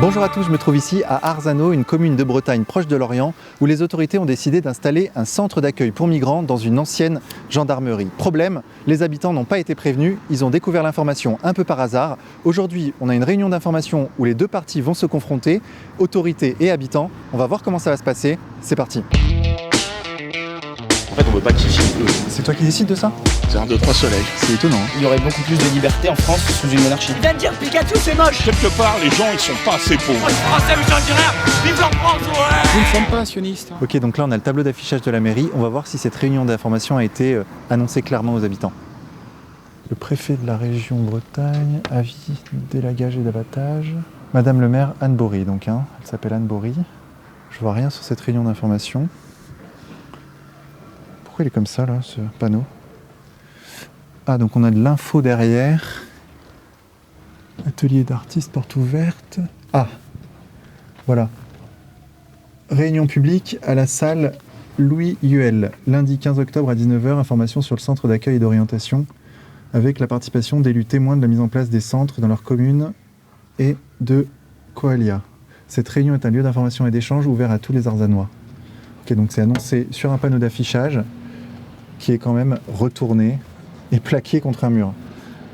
Bonjour à tous, je me trouve ici à Arzano, une commune de Bretagne proche de Lorient, où les autorités ont décidé d'installer un centre d'accueil pour migrants dans une ancienne gendarmerie. Problème, les habitants n'ont pas été prévenus, ils ont découvert l'information un peu par hasard. Aujourd'hui, on a une réunion d'information où les deux parties vont se confronter, autorités et habitants. On va voir comment ça va se passer, c'est parti. En fait, on veut pas qu'ils filment eux. C'est toi qui décides de ça? C'est un, deux, trois soleils. C'est étonnant. Il y aurait beaucoup plus de liberté en France sous une monarchie. Viens de dire Pikachu, c'est moche. Quelque part, les gens, ils sont pas assez pauvres. Moi, je suis français, mais j'en dis rien. Vive la France, ouais. Nous ne sommes pas sionistes. Ok, donc là on a le tableau d'affichage de la mairie. On va voir si cette réunion d'information a été annoncée clairement aux habitants. Le préfet de la région Bretagne, avis d'élagage et d'abattage. Madame le maire Anne Bory, donc elle s'appelle Anne Bory. Je vois rien sur cette réunion d'information. Pourquoi il est comme ça là, ce panneau? Ah, donc on a de l'info derrière. Atelier d'artistes, porte ouverte. Ah, voilà. Réunion publique à la salle Louis Huel, lundi 15 octobre à 19h, information sur le centre d'accueil et d'orientation, avec la participation d'élus témoins de la mise en place des centres dans leur commune et de Coalia. Cette réunion est un lieu d'information et d'échange ouvert à tous les Arzanois. Ok, donc c'est annoncé sur un panneau d'affichage qui est quand même retourné et plaqué contre un mur.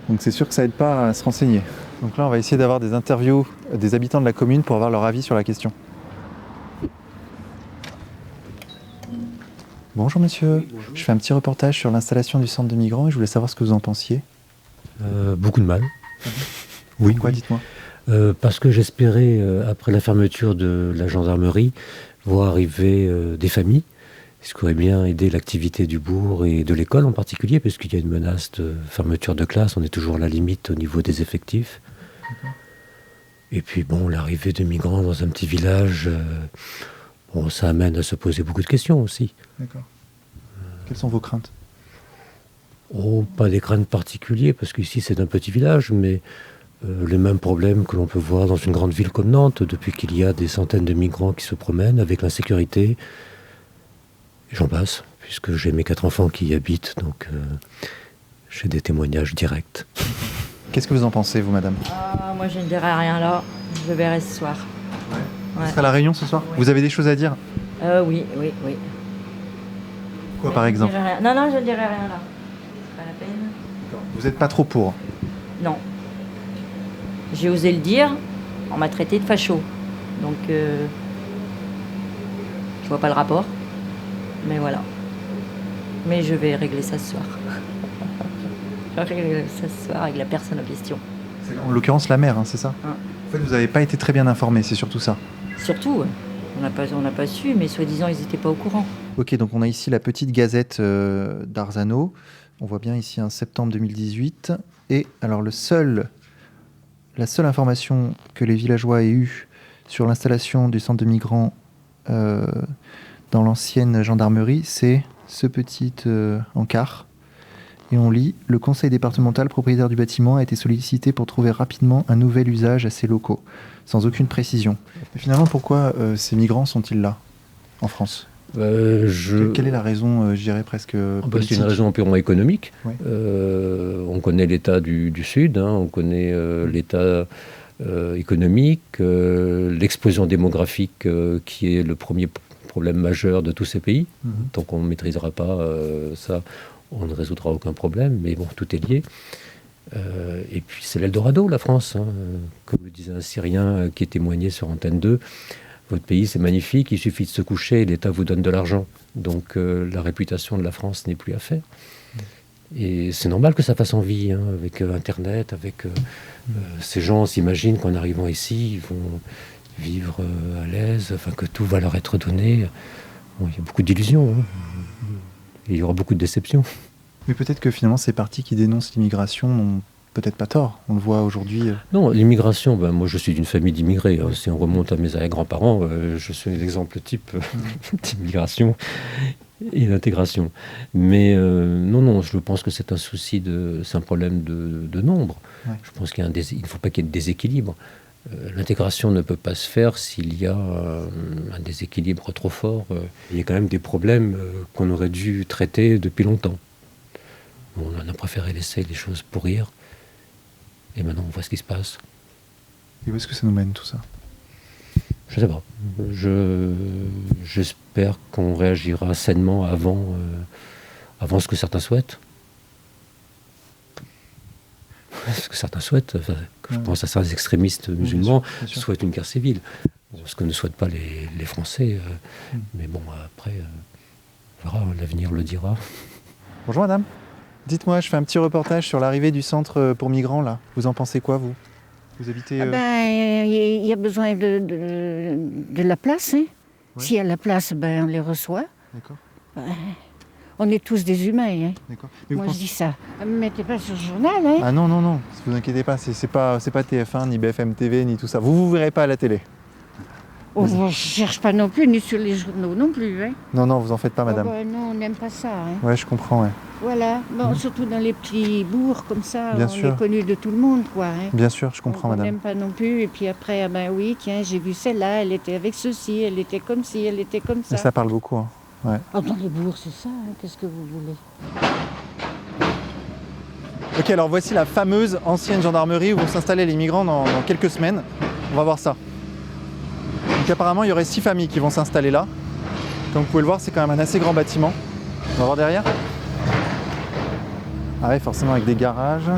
Donc c'est sûr que ça aide pas à se renseigner. Donc là, on va essayer d'avoir des interviews des habitants de la commune pour avoir leur avis sur la question. Bonjour monsieur, bonjour. Je fais un petit reportage sur l'installation du centre de migrants et je voulais savoir ce que vous en pensiez. Beaucoup de mal. Oui, pourquoi, dites-moi. Parce que j'espérais, après la fermeture de la gendarmerie, voir arriver des familles, ce qui aurait bien aidé l'activité du bourg et de l'école en particulier, parce qu'il y a une menace de fermeture de classe, on est toujours à la limite au niveau des effectifs. D'accord. Et puis bon, l'arrivée de migrants dans un petit village, ça amène à se poser beaucoup de questions aussi. D'accord. Quelles sont vos craintes? Pas des craintes particulières, parce qu'ici c'est un petit village, mais les mêmes problèmes que l'on peut voir dans une grande ville comme Nantes, depuis qu'il y a des centaines de migrants qui se promènent avec l'insécurité. Et j'en passe, puisque j'ai mes 4 enfants qui y habitent, donc j'ai des témoignages directs. Qu'est-ce que vous en pensez, vous, madame? Moi, je ne dirai rien là. Je verrai ce soir. Ouais. Vous serez à la réunion ce soir? Oui. Vous avez des choses à dire? Oui. Quoi, par exemple? Non, je ne dirai rien là. C'est pas la peine. Vous n'êtes pas trop pour? Non. J'ai osé le dire, on m'a traité de facho. Donc, je vois pas le rapport. Mais voilà. Mais je vais régler ça ce soir. Je vais régler ça ce soir avec la personne en question. C'est en l'occurrence la maire, c'est ça? En fait, vous n'avez pas été très bien informé, c'est surtout ça? Surtout, on n'a pas su, mais soi-disant, ils n'étaient pas au courant. Ok, donc on a ici la petite gazette d'Arzano. On voit bien ici un septembre 2018. Et alors la seule information que les villageois aient eue sur l'installation du centre de migrants dans l'ancienne gendarmerie, c'est ce petit encart. Et on lit « Le conseil départemental propriétaire du bâtiment a été sollicité pour trouver rapidement un nouvel usage à ces locaux », sans aucune précision. Mais finalement, pourquoi ces migrants sont-ils là, en France? Quelle est la raison, je dirais presque politique? C'est une raison purement économique. Oui. On connaît l'état du Sud, on connaît l'état économique, l'explosion démographique qui est le premier problème majeur de tous ces pays. Tant qu'on ne maîtrisera pas ça, on ne résoudra aucun problème, mais bon, tout est lié. Et puis c'est l'Eldorado, la France. Comme le disait un Syrien qui est témoigné sur Antenne 2, votre pays c'est magnifique, il suffit de se coucher et l'État vous donne de l'argent. Donc la réputation de la France n'est plus à faire. Et c'est normal que ça fasse envie, avec Internet, avec ces gens s'imaginent qu'en arrivant ici, ils vont vivre à l'aise, que tout va leur être donné. Bon, il y a beaucoup d'illusions, et il y aura beaucoup de déceptions. Mais peut-être que finalement ces partis qui dénoncent l'immigration n'ont peut-être pas tort. On le voit aujourd'hui. Non, l'immigration, moi je suis d'une famille d'immigrés. Si on remonte à mes grands-parents, je suis l'exemple type d'immigration et d'intégration. Mais non, je pense que c'est un souci, c'est un problème de nombre. Ouais. Je pense qu'il ne faut pas qu'il y ait de déséquilibre. L'intégration ne peut pas se faire s'il y a un déséquilibre trop fort. Il y a quand même des problèmes qu'on aurait dû traiter depuis longtemps. On a préféré laisser les choses pourrir. Et maintenant, on voit ce qui se passe. Et où est-ce que ça nous mène, tout ça? Je sais pas. J'espère qu'on réagira sainement avant ce que certains souhaitent. Ce que certains souhaitent, je pense à certains extrémistes musulmans, bien sûr. souhaitent une guerre civile. Bon, ce que ne souhaitent pas les Français. Mais bon, après, on verra, l'avenir le dira. Bonjour madame. Dites-moi, je fais un petit reportage sur l'arrivée du centre pour migrants là. Vous en pensez quoi vous? Vous habitez... Il y a besoin de la place. Hein. Ouais. S'il y a la place, on les reçoit. D'accord. On est tous des humains. Hein. D'accord. Mais vous Moi, pensez- je dis ça. Ne me mettez pas sur le journal. Hein. Ah non, ne vous inquiétez pas, c'est pas TF1, ni BFM TV, ni tout ça. Vous verrez pas à la télé. On ne cherche pas non plus, ni sur les journaux non plus. Hein. Non, vous en faites pas madame. Non, on n'aime pas ça. Hein. Ouais, je comprends, ouais. Voilà. Bon, surtout dans les petits bourgs comme ça, Bien on sûr. est connu de tout le monde. Quoi, hein. Bien sûr, je comprends on madame. n'aime pas non plus. Et puis après, oui, tiens, j'ai vu celle-là, elle était avec ceci, elle était comme ci, elle était comme Mais ça. ça parle beaucoup. Hein. Oh, dans les bourgs, c'est ça. Hein. Qu'est-ce que vous voulez? Ok, alors voici la fameuse ancienne gendarmerie où vont s'installer les migrants dans quelques semaines. On va voir ça. Donc apparemment, il y aurait 6 familles qui vont s'installer là. Comme vous pouvez le voir, c'est quand même un assez grand bâtiment. On va voir derrière. Ah ouais, forcément avec des garages.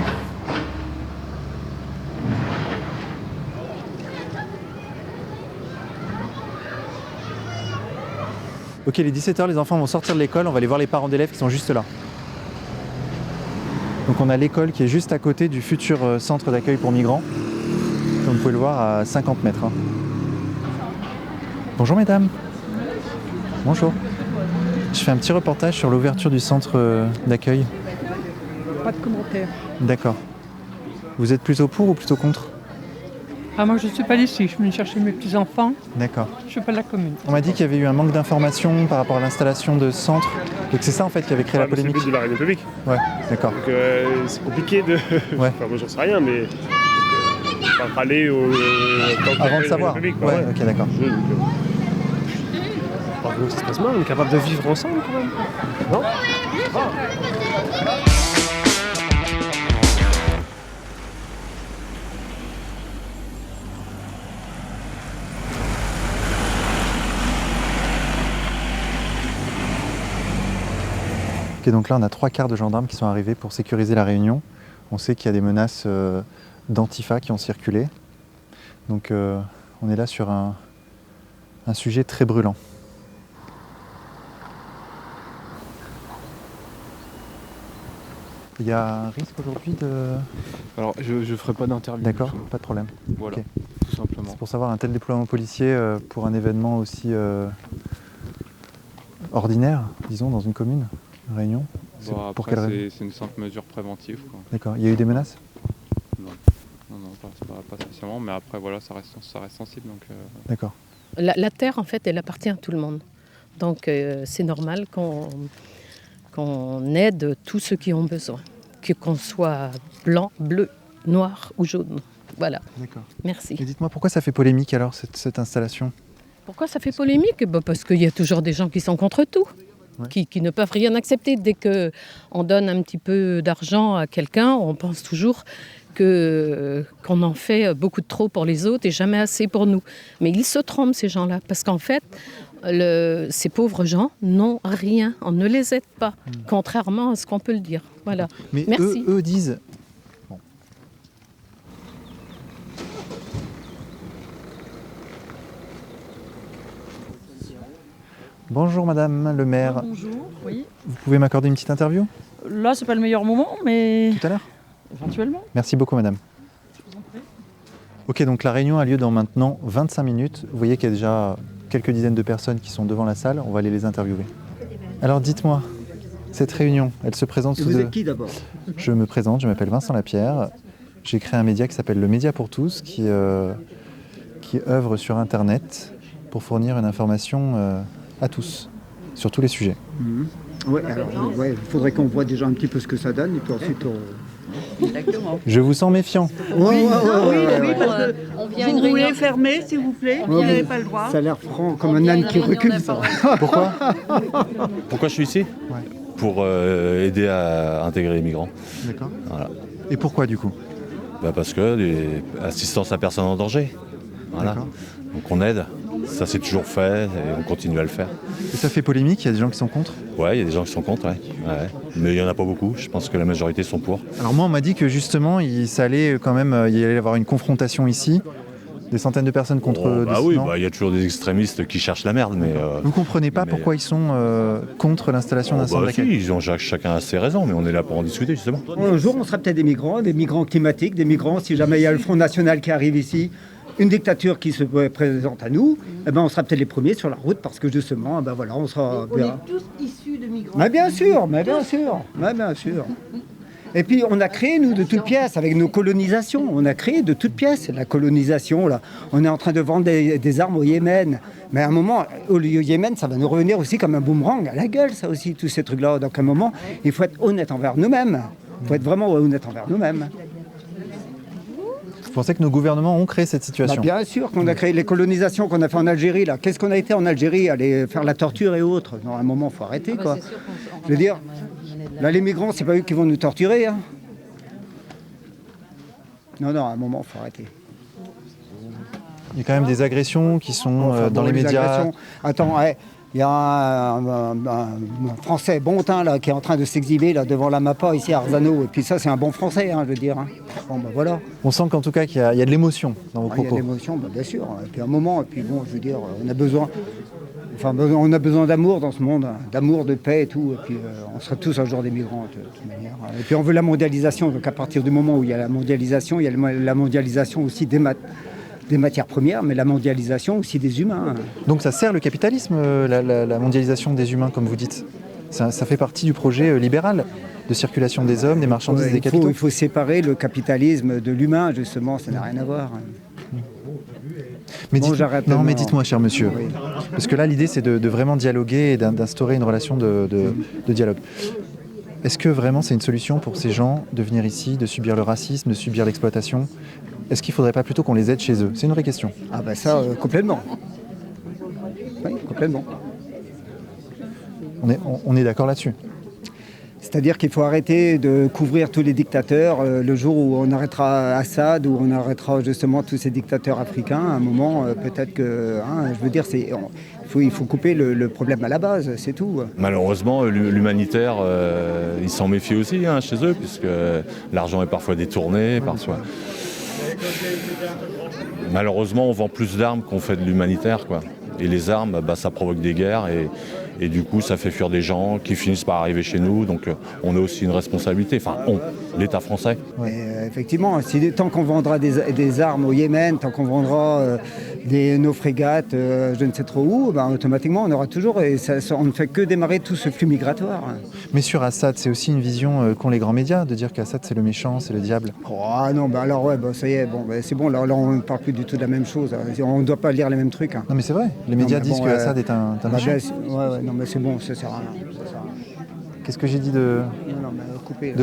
Ok, les 17h, les enfants vont sortir de l'école. On va aller voir les parents d'élèves qui sont juste là. Donc on a l'école qui est juste à côté du futur centre d'accueil pour migrants. Comme vous pouvez le voir, à 50 mètres. Hein. Bonjour mesdames. Bonjour. Je fais un petit reportage sur l'ouverture du centre d'accueil. Pas de commentaire. D'accord. Vous êtes plutôt pour ou plutôt contre? Ah, moi, je ne suis pas d'ici. Je viens chercher mes petits-enfants. D'accord. Je ne suis pas de la commune. On m'a dit qu'il y avait eu un manque d'informations par rapport à l'installation de ce centre. Donc c'est ça en fait qui avait créé la polémique. C'est le but de la réunion publique. Ouais, d'accord. Donc c'est compliqué de. Ouais. Enfin, moi j'en sais rien, mais. On va aller au. Avant de savoir. Publique, Ouais, ok, d'accord. Par contre, ça se passe mal, on est capable de vivre ensemble quand même. Non? Ok, donc là on a 3 quarts de gendarmes qui sont arrivés pour sécuriser la réunion. On sait qu'il y a des menaces d'Antifa qui ont circulé. Donc on est là sur un sujet très brûlant. Il y a un risque aujourd'hui de... Alors, je ne ferai pas d'interview. D'accord, pas de problème. Voilà, Ok. tout simplement. C'est pour savoir un tel déploiement policier pour un événement aussi ordinaire, disons, dans une commune, une réunion. C'est Bon, pour après, quelle raison? c'est une simple mesure préventive, quoi. D'accord. Il y a eu des menaces? Non, pas spécialement, mais après, voilà, ça reste sensible. Donc, D'accord. La terre, en fait, elle appartient à tout le monde. Donc, c'est normal qu'on aide tous ceux qui ont besoin, qu'on soit blanc, bleu, noir ou jaune. Voilà. D'accord. Merci. Et dites-moi, pourquoi ça fait polémique alors, cette installation? Pourquoi ça fait polémique? Parce qu'il y a toujours des gens qui sont contre tout, Ouais. qui ne peuvent rien accepter. Dès qu'on donne un petit peu d'argent à quelqu'un, on pense toujours qu'on en fait beaucoup de trop pour les autres et jamais assez pour nous. Mais ils se trompent, ces gens-là, parce qu'en fait, ces pauvres gens n'ont rien, on ne les aide pas, contrairement à ce qu'on peut le dire. Voilà. Mais Merci. eux disent... Bon. Bonjour Madame le maire. Bonjour, oui. Vous pouvez m'accorder une petite interview Là, c'est pas le meilleur moment, mais tout à l'heure? éventuellement. Merci beaucoup Madame. Je vous en prie. Ok, donc la réunion a lieu dans maintenant 25 minutes. Vous voyez qu'il y a déjà quelques dizaines de personnes qui sont devant la salle. On va aller les interviewer. Alors dites-moi, cette réunion, elle se présente sous Vous êtes qui d'abord? Je me présente, je m'appelle Vincent Lapierre. J'ai créé un média qui s'appelle Le Média pour tous, qui œuvre sur Internet pour fournir une information à tous, sur tous les sujets. Ouais, alors, il faudrait qu'on voit déjà un petit peu ce que ça donne, et puis ensuite Exactement. Je vous sens méfiant. Ouais. On vient vous voulez fermer, s'il vous plaît? Vous n'avez pas le droit. Ça a l'air franc, comme un âne qui recule, ça. Pourquoi? Pourquoi je suis ici? Ouais. Pour aider à intégrer les migrants. D'accord. Voilà. Et pourquoi du coup? Parce que assistance à personne en danger. Voilà. D'accord. Donc on aide. Ça s'est toujours fait et on continue à le faire. Et ça fait polémique, il y a des gens qui sont contre? Ouais, il y a des gens qui sont contre, ouais. Mais il n'y en a pas beaucoup. Je pense que la majorité sont pour. Alors moi, on m'a dit que justement, ça allait quand même, il allait y avoir une confrontation ici. Des centaines de personnes contre des oui, il y a toujours des extrémistes qui cherchent la merde, mais... Vous comprenez pas pourquoi ils sont contre l'installation d'un centre d'accueil? Chacun a ses raisons, mais on est là pour en discuter, justement. Un jour, on sera peut-être des migrants climatiques, des migrants, si jamais il y a le Front National qui arrive ici, une dictature qui se présente à nous, on sera peut-être les premiers sur la route, parce que justement, on sera... On est tous issus de migrants. Mais bien sûr. Et puis on a créé, nous, de toutes pièces, avec nos colonisations. On a créé de toutes pièces la colonisation. Là. On est en train de vendre des armes au Yémen. Mais à un moment, au Yémen, ça va nous revenir aussi comme un boomerang à la gueule, ça aussi, tous ces trucs-là. Donc à un moment, il faut être honnête envers nous-mêmes. Il faut être vraiment honnête envers nous-mêmes. Vous pensez que nos gouvernements ont créé cette situation? Bien sûr qu'on a créé les colonisations qu'on a fait en Algérie. Là. Qu'est-ce qu'on a été en Algérie? Aller faire la torture et autres. Non, à un moment, il faut arrêter, quoi. Je veux dire... Là, les migrants, c'est pas eux qui vont nous torturer. Hein. Non, à un moment, il faut arrêter. Il y a quand même des agressions qui sont dans les médias. Attends, il y a un Français bon teint là, qui est en train de s'exhiber là, devant la MAPA ici à Arzano. Et puis ça, c'est un bon Français, je veux dire. Hein. Bon, voilà. On sent qu'en tout cas, qu'il y a de l'émotion dans vos propos. Il y a de l'émotion, bien sûr. Et puis à un moment, je veux dire, on a besoin... on a besoin d'amour dans ce monde, d'amour, de paix et tout. Et puis on sera tous un jour des migrants de toute manière. Et puis on veut la mondialisation. Donc à partir du moment où il y a la mondialisation, il y a la mondialisation aussi des matières premières, mais la mondialisation aussi des humains. Donc ça sert le capitalisme, la mondialisation des humains, comme vous dites. Ça fait partie du projet libéral de circulation des hommes, des marchandises, des capitaux. Il faut séparer le capitalisme de l'humain, justement. Ça n'a rien à voir. Mais dites-moi, cher monsieur, parce que là, l'idée, c'est de vraiment dialoguer et d'instaurer une relation de dialogue. Est-ce que vraiment c'est une solution pour ces gens de venir ici, de subir le racisme, de subir l'exploitation? Est-ce qu'il ne faudrait pas plutôt qu'on les aide chez eux? C'est une vraie question. Ah ben ça, complètement. Oui, complètement. On est d'accord là-dessus. C'est-à-dire qu'il faut arrêter de couvrir tous les dictateurs. Le jour où on arrêtera Assad, où on arrêtera justement tous ces dictateurs africains, à un moment, peut-être que... je veux dire, il faut couper le problème à la base, c'est tout. Malheureusement, l'humanitaire, ils s'en méfient aussi chez eux, puisque l'argent est parfois détourné, parfois... Malheureusement, on vend plus d'armes qu'on fait de l'humanitaire, quoi. Et les armes, ça provoque des guerres et du coup, ça fait fuir des gens qui finissent par arriver chez nous. Donc, on a aussi une responsabilité. Enfin, l'État français. Effectivement, tant qu'on vendra des armes au Yémen, tant qu'on vendra nos frégates, je ne sais trop où, automatiquement, on aura toujours... Et on ne fait que démarrer tout ce flux migratoire. Mais sur Assad, c'est aussi une vision qu'ont les grands médias, de dire qu'Assad, c'est le méchant, c'est le diable. Oh non, alors ça y est, c'est bon, là, on ne parle plus du tout de la même chose. On ne doit pas lire les mêmes trucs. Non, mais c'est vrai. Les médias disent que Assad est un méchant. Non, mais c'est bon, ça sert à rien. Qu'est-ce que j'ai dit de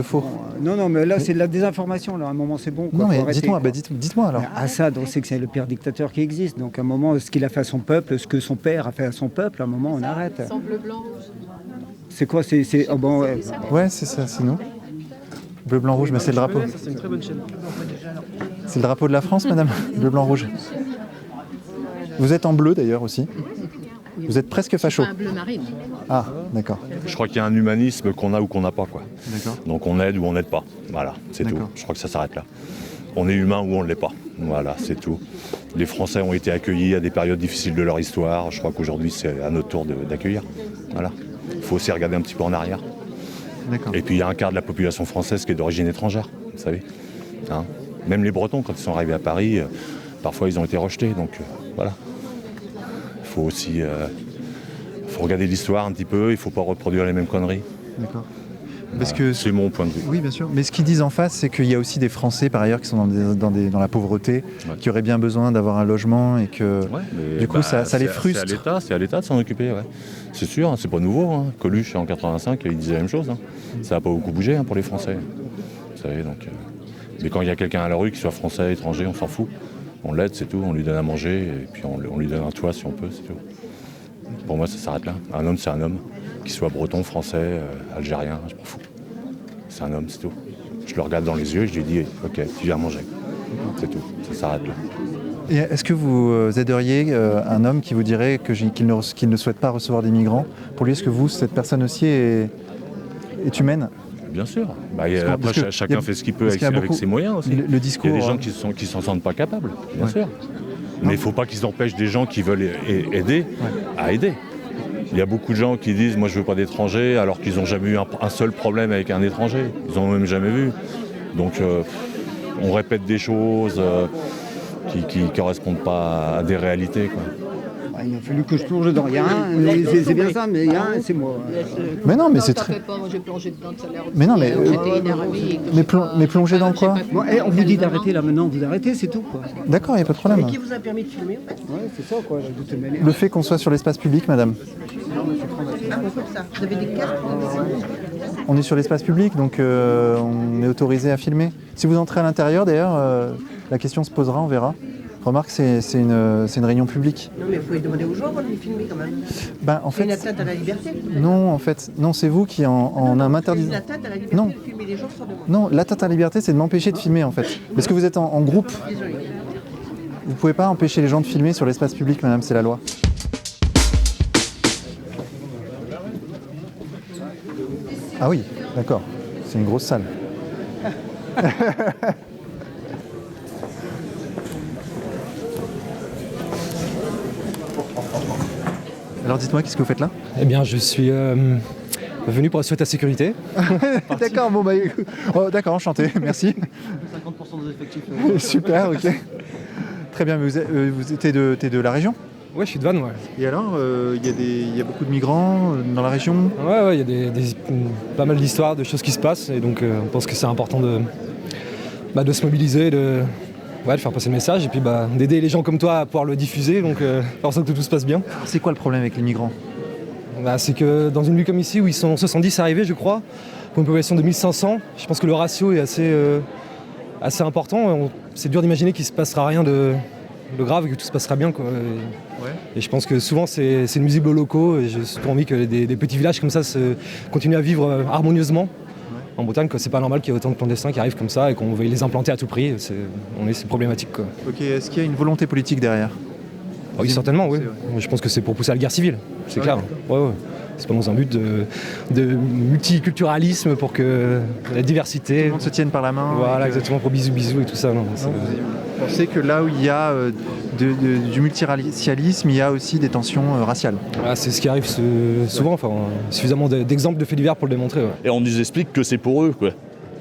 faux? Non, mais là, c'est de la désinformation. Là. À un moment, c'est bon. Non, mais dites-moi alors. Assad, on sait que c'est le pire dictateur qui existe. Donc, à un moment, ce qu'il a fait à son peuple, ce que son père a fait à son peuple, à un moment, on arrête. Sans bleu, blanc, rouge. C'est quoi? Ouais, c'est ça, c'est nous. Bleu, blanc, rouge, mais c'est le drapeau. C'est une très bonne chaîne. C'est le drapeau de la France, madame? Bleu, blanc, rouge. Vous êtes en bleu, d'ailleurs, aussi. Vous êtes presque facho. Un bleu marine. Ah, d'accord. Je crois qu'il y a un humanisme qu'on a ou qu'on n'a pas, quoi. D'accord. Donc on aide ou on n'aide pas. Voilà, c'est tout. Je crois que ça s'arrête là. On est humain ou on ne l'est pas. Voilà, c'est tout. Les Français ont été accueillis à des périodes difficiles de leur histoire. Je crois qu'aujourd'hui, c'est à notre tour d'accueillir. Voilà. Il faut aussi regarder un petit peu en arrière. D'accord. Et puis il y a un quart de la population française qui est d'origine étrangère, vous savez. Même les Bretons, quand ils sont arrivés à Paris, parfois ils ont été rejetés. Donc voilà. Il faut aussi regarder l'histoire un petit peu, il ne faut pas reproduire les mêmes conneries. D'accord. Parce que c'est mon point de vue. Oui, bien sûr. Mais ce qu'ils disent en face, c'est qu'il y a aussi des Français, par ailleurs, qui sont dans la pauvreté, qui auraient bien besoin d'avoir un logement et que du coup, ça les frustre. C'est à l'État de s'en occuper, ouais. C'est sûr, c'est pas nouveau. Coluche, en 85, il disait la même chose. Ça n'a pas beaucoup bougé pour les Français. Vous savez, donc, mais quand il y a quelqu'un à la rue, qu'il soit français, étranger, on s'en fout. On l'aide, c'est tout. On lui donne à manger et puis on lui donne un toit si on peut, c'est tout. Pour moi, ça s'arrête là. Un homme, c'est un homme. Qu'il soit breton, français, algérien, je m'en fous. C'est un homme, c'est tout. Je le regarde dans les yeux et je lui dis « Ok, tu viens manger. » C'est tout, ça s'arrête là. Et est-ce que vous aideriez un homme qui vous dirait qu'il ne souhaite pas recevoir des migrants? Pour lui, est-ce que vous, cette personne aussi, est humaine? Bien sûr. Après, chacun fait ce qu'il peut avec ses moyens aussi. Le discours, il y a des gens qui s'en sentent pas capables, bien sûr. Mais il ne faut pas qu'ils empêchent des gens qui veulent aider à aider. Il y a beaucoup de gens qui disent « moi je veux pas d'étrangers » alors qu'ils n'ont jamais eu un seul problème avec un étranger. Ils n'en ont même jamais vu. Donc on répète des choses qui ne correspondent pas à des réalités, quoi. Il a fallu que je plonge dans rien. C'est bien ça, mais rien, c'est moi. Mais non, mais c'est très... J'ai plongé dedans, ça a l'air... Mais non, mais plonger dans quoi? On vous dit d'arrêter là maintenant, vous arrêtez, c'est tout, quoi. D'accord, il n'y a pas de problème. Et qui vous a permis de filmer en fait? Ouais, c'est ça, quoi, de toute manière. Le fait qu'on soit sur l'espace public, madame. Ah bon, comme ça. Vous avez des cartes? On est sur l'espace public, donc on est autorisé à filmer. Si vous entrez à l'intérieur, d'ailleurs, la question se posera, on verra. Remarque, c'est une réunion publique. Non, mais il faut y demander aux gens avant de les filmer quand même. En fait, c'est une atteinte à la liberté. Non, en fait, non, c'est vous qui en m'interdisez. C'est une atteinte à la liberté de filmer les gens sans demande. Non, l'atteinte à la liberté, c'est de m'empêcher de filmer, en fait. Parce que vous êtes en groupe. Désolé. Vous pouvez pas empêcher les gens de filmer sur l'espace public, madame, c'est la loi. Ah oui, d'accord. C'est une grosse salle. Alors dites-moi, qu'est-ce que vous faites là? Eh bien, je suis venu pour assurer ta sécurité. D'accord, bon d'accord, enchanté, merci. 50% des effectifs. Super, ok. Très bien, mais vous êtes de la région? Ouais, je suis de Vannes, ouais. Et alors, il y a beaucoup de migrants dans la région? Ouais, il y a pas mal d'histoires, de choses qui se passent, et donc on pense que c'est important de se mobiliser, de faire passer le message, et puis d'aider les gens comme toi à pouvoir le diffuser, donc faire en sorte que tout se passe bien. Alors, c'est quoi le problème avec les migrants? C'est que dans une ville comme ici, où ils sont 70 arrivés, je crois, pour une population de 1500, je pense que le ratio est assez important. C'est dur d'imaginer qu'il ne se passera rien de grave et que tout se passera bien, quoi. Et je pense que souvent c'est nuisible aux locaux, et j'ai surtout envie que des petits villages comme ça continuent à vivre harmonieusement. En Bretagne, c'est pas normal qu'il y ait autant de clandestins qui arrivent comme ça et qu'on veuille les implanter à tout prix. C'est problématique, quoi. Ok, est-ce qu'il y a une volonté politique derrière? Ah oui, certainement, oui. Je pense que c'est pour pousser à la guerre civile, c'est clair. Ouais. C'est pas dans un but de multiculturalisme pour que la diversité... Tout le monde se tienne par la main. Voilà, exactement, pour bisous et tout ça. Vous pensez que là où il y a du multiracialisme, il y a aussi des tensions raciales? C'est ce qui arrive souvent, suffisamment d'exemples de faits divers pour le démontrer. Ouais. Et on nous explique que c'est pour eux, quoi.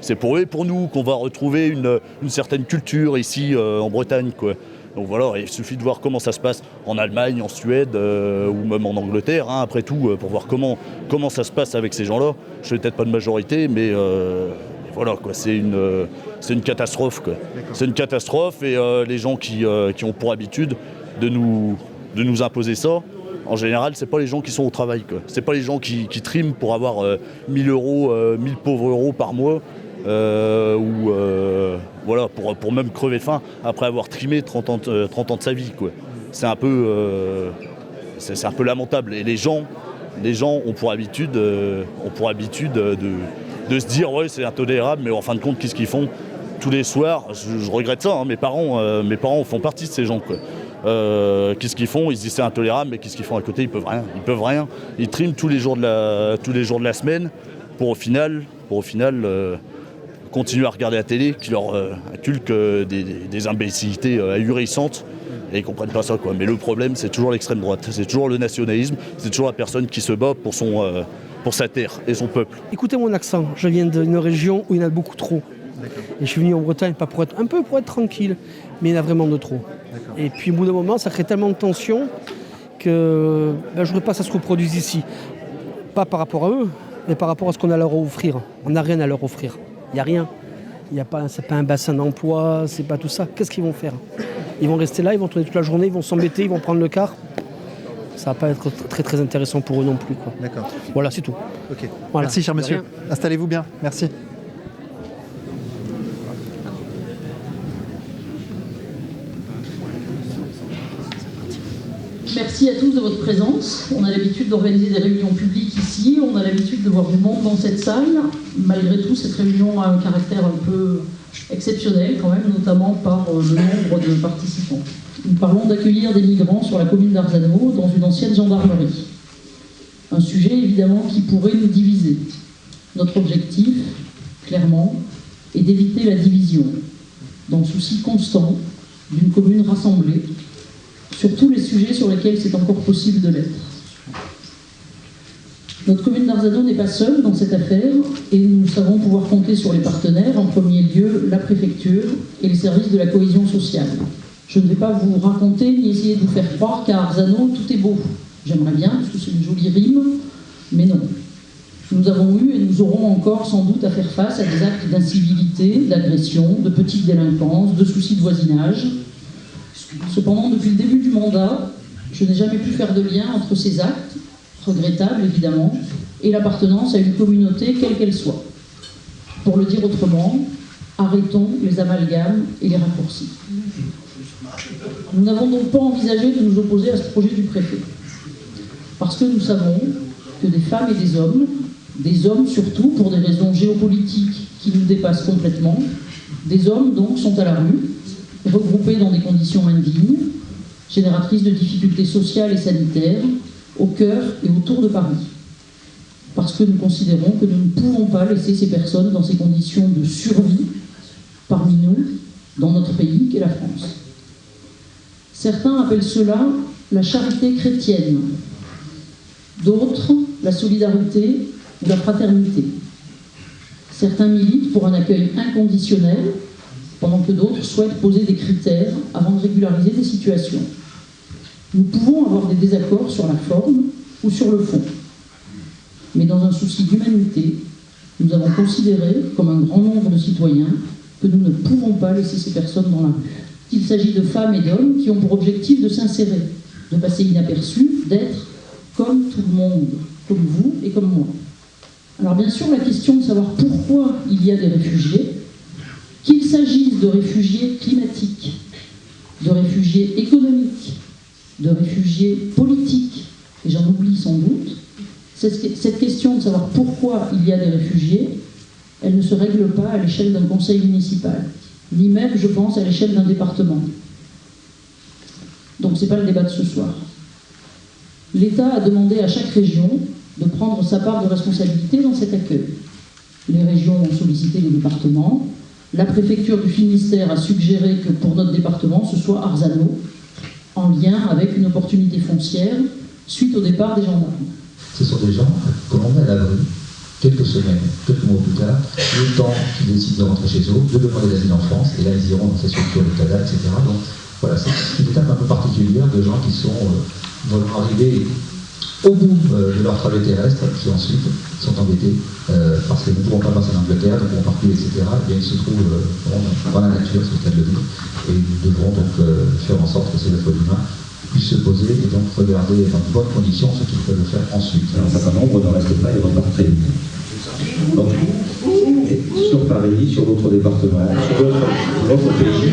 C'est pour eux et pour nous qu'on va retrouver une certaine culture ici en Bretagne, quoi. Donc voilà, il suffit de voir comment ça se passe en Allemagne, en Suède ou même en Angleterre, après tout, pour voir comment ça se passe avec ces gens-là. Je ne suis peut-être pas de majorité, mais voilà, quoi, c'est une catastrophe, quoi. C'est une catastrophe, et les gens qui ont pour habitude de nous imposer ça, en général, c'est pas les gens qui sont au travail, quoi. C'est pas les gens qui triment pour avoir 1000 euros, 1000 pauvres euros par mois. Voilà, pour même crever de faim après avoir trimé 30 ans de sa vie, quoi. C'est un peu lamentable. Et les gens ont pour habitude de se dire ouais, c'est intolérable, mais en fin de compte, qu'est-ce qu'ils font tous les soirs? Je regrette ça, hein, mes parents font partie de ces gens, quoi. Qu'est-ce qu'ils font? Ils se disent c'est intolérable, mais qu'est-ce qu'ils font à côté? Ils peuvent rien. Ils triment tous les jours de la semaine pour au final continuer à regarder la télé qui leur inculque des imbécilités ahurissantes, et ils comprennent pas ça, quoi. Mais le problème, c'est toujours l'extrême droite, c'est toujours le nationalisme, c'est toujours la personne qui se bat pour sa terre et son peuple. Écoutez mon accent, je viens d'une région où il y en a beaucoup trop. Et je suis venu en Bretagne pas pour être tranquille, mais il y en a vraiment de trop. Et puis au bout d'un moment, ça crée tellement de tension que je ne voudrais pas que ça se reproduise ici. Pas par rapport à eux, mais par rapport à ce qu'on a à leur offrir. On n'a rien à leur offrir. Il n'y a rien. C'est pas un bassin d'emploi, c'est pas tout ça. Qu'est-ce qu'ils vont faire? Ils vont rester là, ils vont tourner toute la journée, ils vont s'embêter, ils vont prendre le car. Ça va pas être très très intéressant pour eux non plus, quoi. D'accord. Voilà, c'est tout. Ok. Voilà. Merci, cher monsieur. Installez-vous bien. Merci. Merci à tous de votre présence. On a l'habitude d'organiser des réunions publiques ici, on a l'habitude de voir du monde dans cette salle. Malgré tout, cette réunion a un caractère un peu exceptionnel quand même, notamment par le nombre de participants. Nous parlons d'accueillir des migrants sur la commune d'Arzano, dans une ancienne gendarmerie. Un sujet évidemment qui pourrait nous diviser. Notre objectif, clairement, est d'éviter la division, dans le souci constant d'une commune rassemblée, sur tous les sujets sur lesquels c'est encore possible de l'être. Notre commune d'Arzano n'est pas seule dans cette affaire et nous savons pouvoir compter sur les partenaires, en premier lieu la préfecture et les services de la cohésion sociale. Je ne vais pas vous raconter ni essayer de vous faire croire qu'à Arzano tout est beau. J'aimerais bien, parce que c'est une jolie rime, mais non. Nous avons eu et nous aurons encore sans doute à faire face à des actes d'incivilité, d'agression, de petite délinquance, de soucis de voisinage. Cependant, depuis le début du mandat, je n'ai jamais pu faire de lien entre ces actes, regrettables évidemment, et l'appartenance à une communauté quelle qu'elle soit. Pour le dire autrement, arrêtons les amalgames et les raccourcis. Nous n'avons donc pas envisagé de nous opposer à ce projet du préfet, parce que nous savons que des femmes et des hommes surtout, pour des raisons géopolitiques qui nous dépassent complètement, des hommes donc sont à la rue, regroupés dans des conditions indignes, génératrices de difficultés sociales et sanitaires, au cœur et autour de Paris. Parce que nous considérons que nous ne pouvons pas laisser ces personnes dans ces conditions de survie parmi nous, dans notre pays qu'est la France. Certains appellent cela la charité chrétienne, d'autres la solidarité ou la fraternité. Certains militent pour un accueil inconditionnel, pendant que d'autres souhaitent poser des critères avant de régulariser des situations. Nous pouvons avoir des désaccords sur la forme ou sur le fond. Mais dans un souci d'humanité, nous avons considéré, comme un grand nombre de citoyens, que nous ne pouvons pas laisser ces personnes dans la rue. Il s'agit de femmes et d'hommes qui ont pour objectif de s'insérer, de passer inaperçus, d'être comme tout le monde, comme vous et comme moi. Alors bien sûr, la question de savoir pourquoi il y a des réfugiés, qu'il s'agisse de réfugiés climatiques, de réfugiés économiques, de réfugiés politiques, et j'en oublie sans doute, cette question de savoir pourquoi il y a des réfugiés, elle ne se règle pas à l'échelle d'un conseil municipal, ni même, je pense, à l'échelle d'un département. Donc ce n'est pas le débat de ce soir. L'État a demandé à chaque région de prendre sa part de responsabilité dans cet accueil. Les régions ont sollicité les départements. La préfecture du Finistère a suggéré que pour notre département, ce soit Arzano, en lien avec une opportunité foncière suite au départ des gendarmes. Ce sont des gens qu'on met à l'abri quelques semaines, quelques mois plus tard, le temps qu'ils décident de rentrer chez eux, de demander l'asile en France, et là ils iront dans ces structures de CADA, etc. Donc voilà, c'est une étape un peu particulière de gens qui sont vraiment arrivés au bout de leur trajet terrestre, qui ensuite sont embêtés parce qu'ils ne pourront pas passer en Angleterre, ne pourront pas reculer, etc. Et bien ils se trouvent dans la nature, c'est le cas de le dire, et nous devrons donc faire en sorte que ces êtres humains puissent se poser et donc regarder dans de bonnes conditions ce qu'ils peuvent faire ensuite. Un certain nombre ne restent pas et repartent très vite. Donc, sur Paris, sur d'autres départements, sur d'autres pays,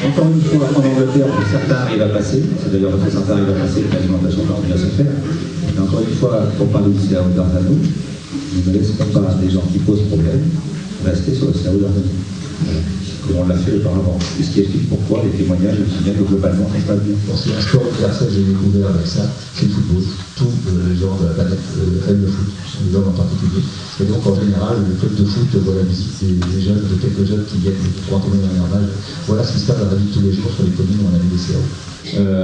encore une fois, en Angleterre, certains arrivent à passer, c'est d'ailleurs parce que certains arrivent à passer, l'alimentation continue à se faire. Mais encore une fois, pour parler du CAO d'Arzano, ne laissons pas des gens qui posent problème rester sur le CAO d'Arzano. Comme on l'a fait auparavant. Ce qui explique pourquoi les témoignages aussi bien que globalement ça se passe bien. C'est un sport universel que j'ai découvert avec ça, c'est le football. Tous les gens de la planète aiment le foot, les hommes en particulier. Et donc en général, le club de foot voit la visite des jeunes, de quelques jeunes qui viennent pour entraîner dans leur âge. Voilà ce qui se passe dans la vie de tous les jours sur les communes où on a mis des CAO.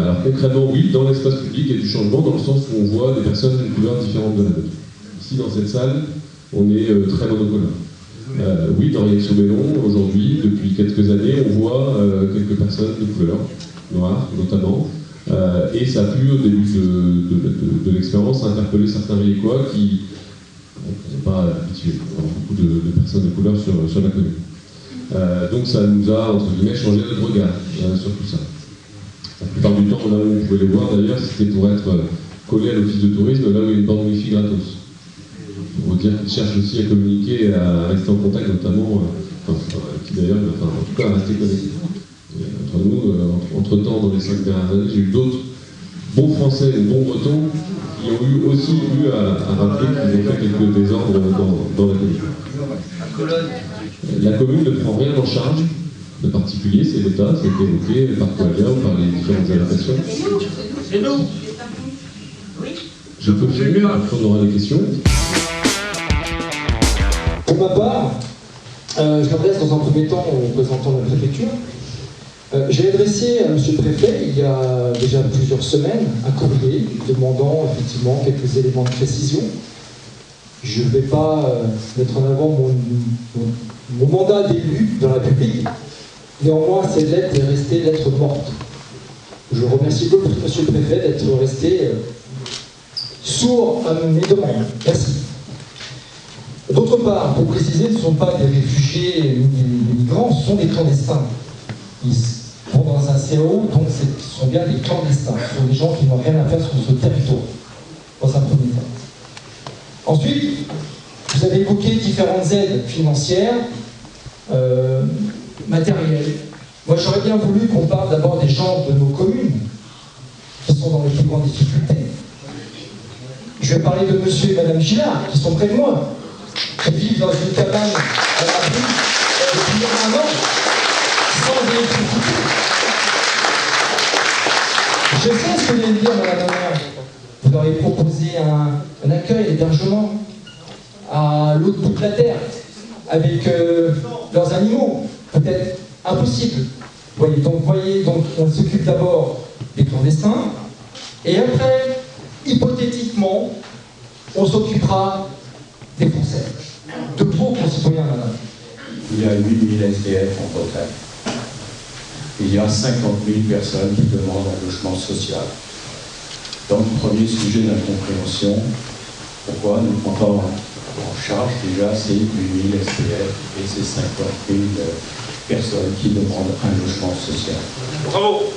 Alors concrètement, oui, dans l'espace public, il y a du changement dans le sens où on voit des personnes d'une couleur différente de la nôtre. Ici, dans cette salle, on est très monocolore. Oui, dans Rieux-sur-Bellon, aujourd'hui, depuis quelques années, on voit quelques personnes de couleur, noires notamment, et ça a pu, au début de l'expérience, interpeller certains Riécois qui ne sont pas habitués à avoir beaucoup de personnes de couleur sur la commune. Donc ça nous a, entre guillemets, changé notre regard sur tout ça. La plupart du temps, là où on pouvait les voir d'ailleurs, c'était pour être collé à l'office de tourisme, là où il y a une bande Wi-Fi gratos. Pour dire qu'ils cherchent aussi à communiquer et à rester en contact, notamment, qui d'ailleurs, en tout cas, à rester connectés. Entre nous, entre-temps, dans les 5 dernières années, j'ai eu d'autres bons Français ou bons Bretons qui ont eu aussi eu à rappeler qu'ils ont fait quelques désordres dans la commune. La commune ne prend rien en charge Le particulier, c'est l'État, ça a été évoqué par Coalia ou par les différentes allocations. C'est nous. Je peux mieux, après on aura des questions. Pour ma part, je m'adresse dans un premier temps aux représentants de la préfecture. J'ai adressé à M. le Préfet, il y a déjà plusieurs semaines, un courrier demandant effectivement quelques éléments de précision. Je ne vais pas mettre en avant mon mandat d'élu dans la République. Néanmoins, cette lettre est restée lettre morte. Je remercie beaucoup M. le Préfet d'être resté sourd à mes demandes. Merci. D'autre part, pour préciser, ce ne sont pas des réfugiés ou des migrants, ce sont des clandestins. Ils vont dans un CO, donc ce sont bien des clandestins. Ce sont des gens qui n'ont rien à faire sur ce territoire, dans un premier temps. Ensuite, vous avez évoqué différentes aides financières, matérielles. Moi, j'aurais bien voulu qu'on parle d'abord des gens de nos communes, qui sont dans les plus grandes difficultés. Je vais parler de monsieur et madame Gillard, qui sont près de moi, qui vivent dans une cabane à l'abri depuis 1 an, sans électricité. Je sais ce que vous allez me dire, madame la maire. Vous leur avez proposé un accueil, un hébergement à l'autre bout de la terre, avec leurs animaux. Peut-être impossible. Donc, on s'occupe d'abord des clandestins, et après, hypothétiquement, on s'occupera des Français, de vos concitoyens, madame. Il y a 8000 SDF en Bretagne. Il y a 50 000 personnes qui demandent un logement social. Donc, premier sujet d'incompréhension, pourquoi ne prend pas en charge déjà ces 8000 SDF et ces 50 000 personnes qui demandent un logement social. Bravo.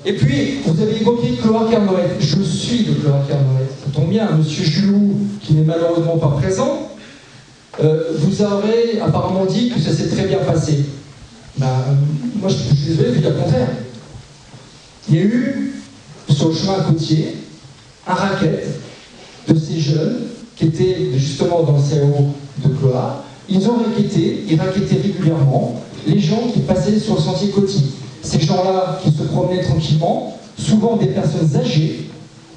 Et puis, vous avez évoqué Clohars-Kernoret. Je suis de Clohars-Kernoret. Ça tombe bien, M. Julou, qui n'est malheureusement pas présent, vous aurez apparemment dit que ça s'est très bien passé. Moi, je suis désolé, je dis le contraire. Il y a eu, sur le chemin côtier, un racket de ces jeunes qui étaient justement dans le CO de Clohars. Ils ont racketté, ils racketaient régulièrement les gens qui passaient sur le sentier côtier. Ces gens-là qui se promenaient tranquillement, souvent des personnes âgées,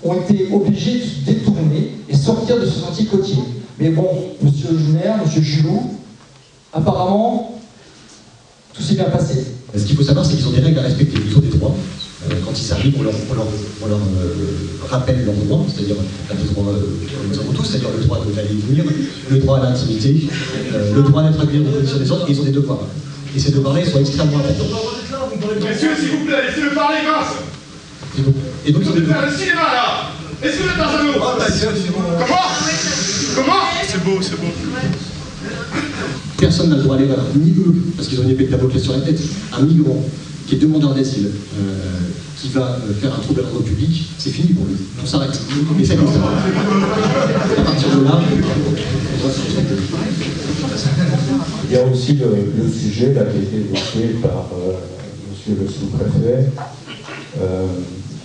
ont été obligés de se détourner et sortir de ce sentier côtier. Mais bon, monsieur le maire, monsieur Julot, apparemment, tout s'est bien passé. Ce qu'il faut savoir, c'est qu'ils ont des règles à respecter, ils ont des droits. Quand ils arrivent, on leur rappelle leurs droits, c'est-à-dire les droits que nous avons tous, c'est-à-dire le droit d'aller et venir, le droit à l'intimité, le droit d'être accueilli dans les conditions des autres, et ils ont des devoirs. Et ces devoirs-là, ils sont extrêmement importants. Messieurs, s'il vous plaît, laissez-le parler, grâce. Et donc, ils ont des devoirs. Le cinéma, là. Est-ce que vous êtes dans un mot? Comment? C'est beau, c'est beau. Personne n'a le droit à l'erreur, ni eux, parce qu'ils ont une épée de Damoclès sur la tête. Un migrant qui est demandeur d'asile, qui va faire un trouble à l'ordre public, c'est fini pour lui. Tout s'arrête. Et c'est comme ça. À partir de là, il y a aussi le sujet là, qui a été évoqué par monsieur le sous-préfet,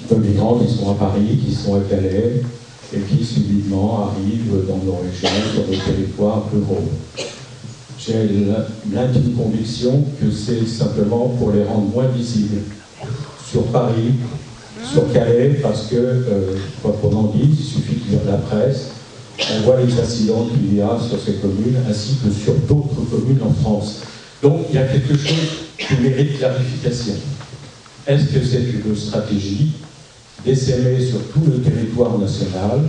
de migrants qui sont à Paris, qui sont à Calais, et qui subitement arrivent dans nos régions, sur nos territoires ruraux. J'ai l'intime conviction que c'est simplement pour les rendre moins visibles sur Paris, sur Calais, parce que, quoi qu'on en dise, il suffit de lire la presse, on voit les accidents qu'il y a sur ces communes, ainsi que sur d'autres communes en France. Donc il y a quelque chose qui mérite clarification. Est-ce que c'est une stratégie d'essaimer sur tout le territoire national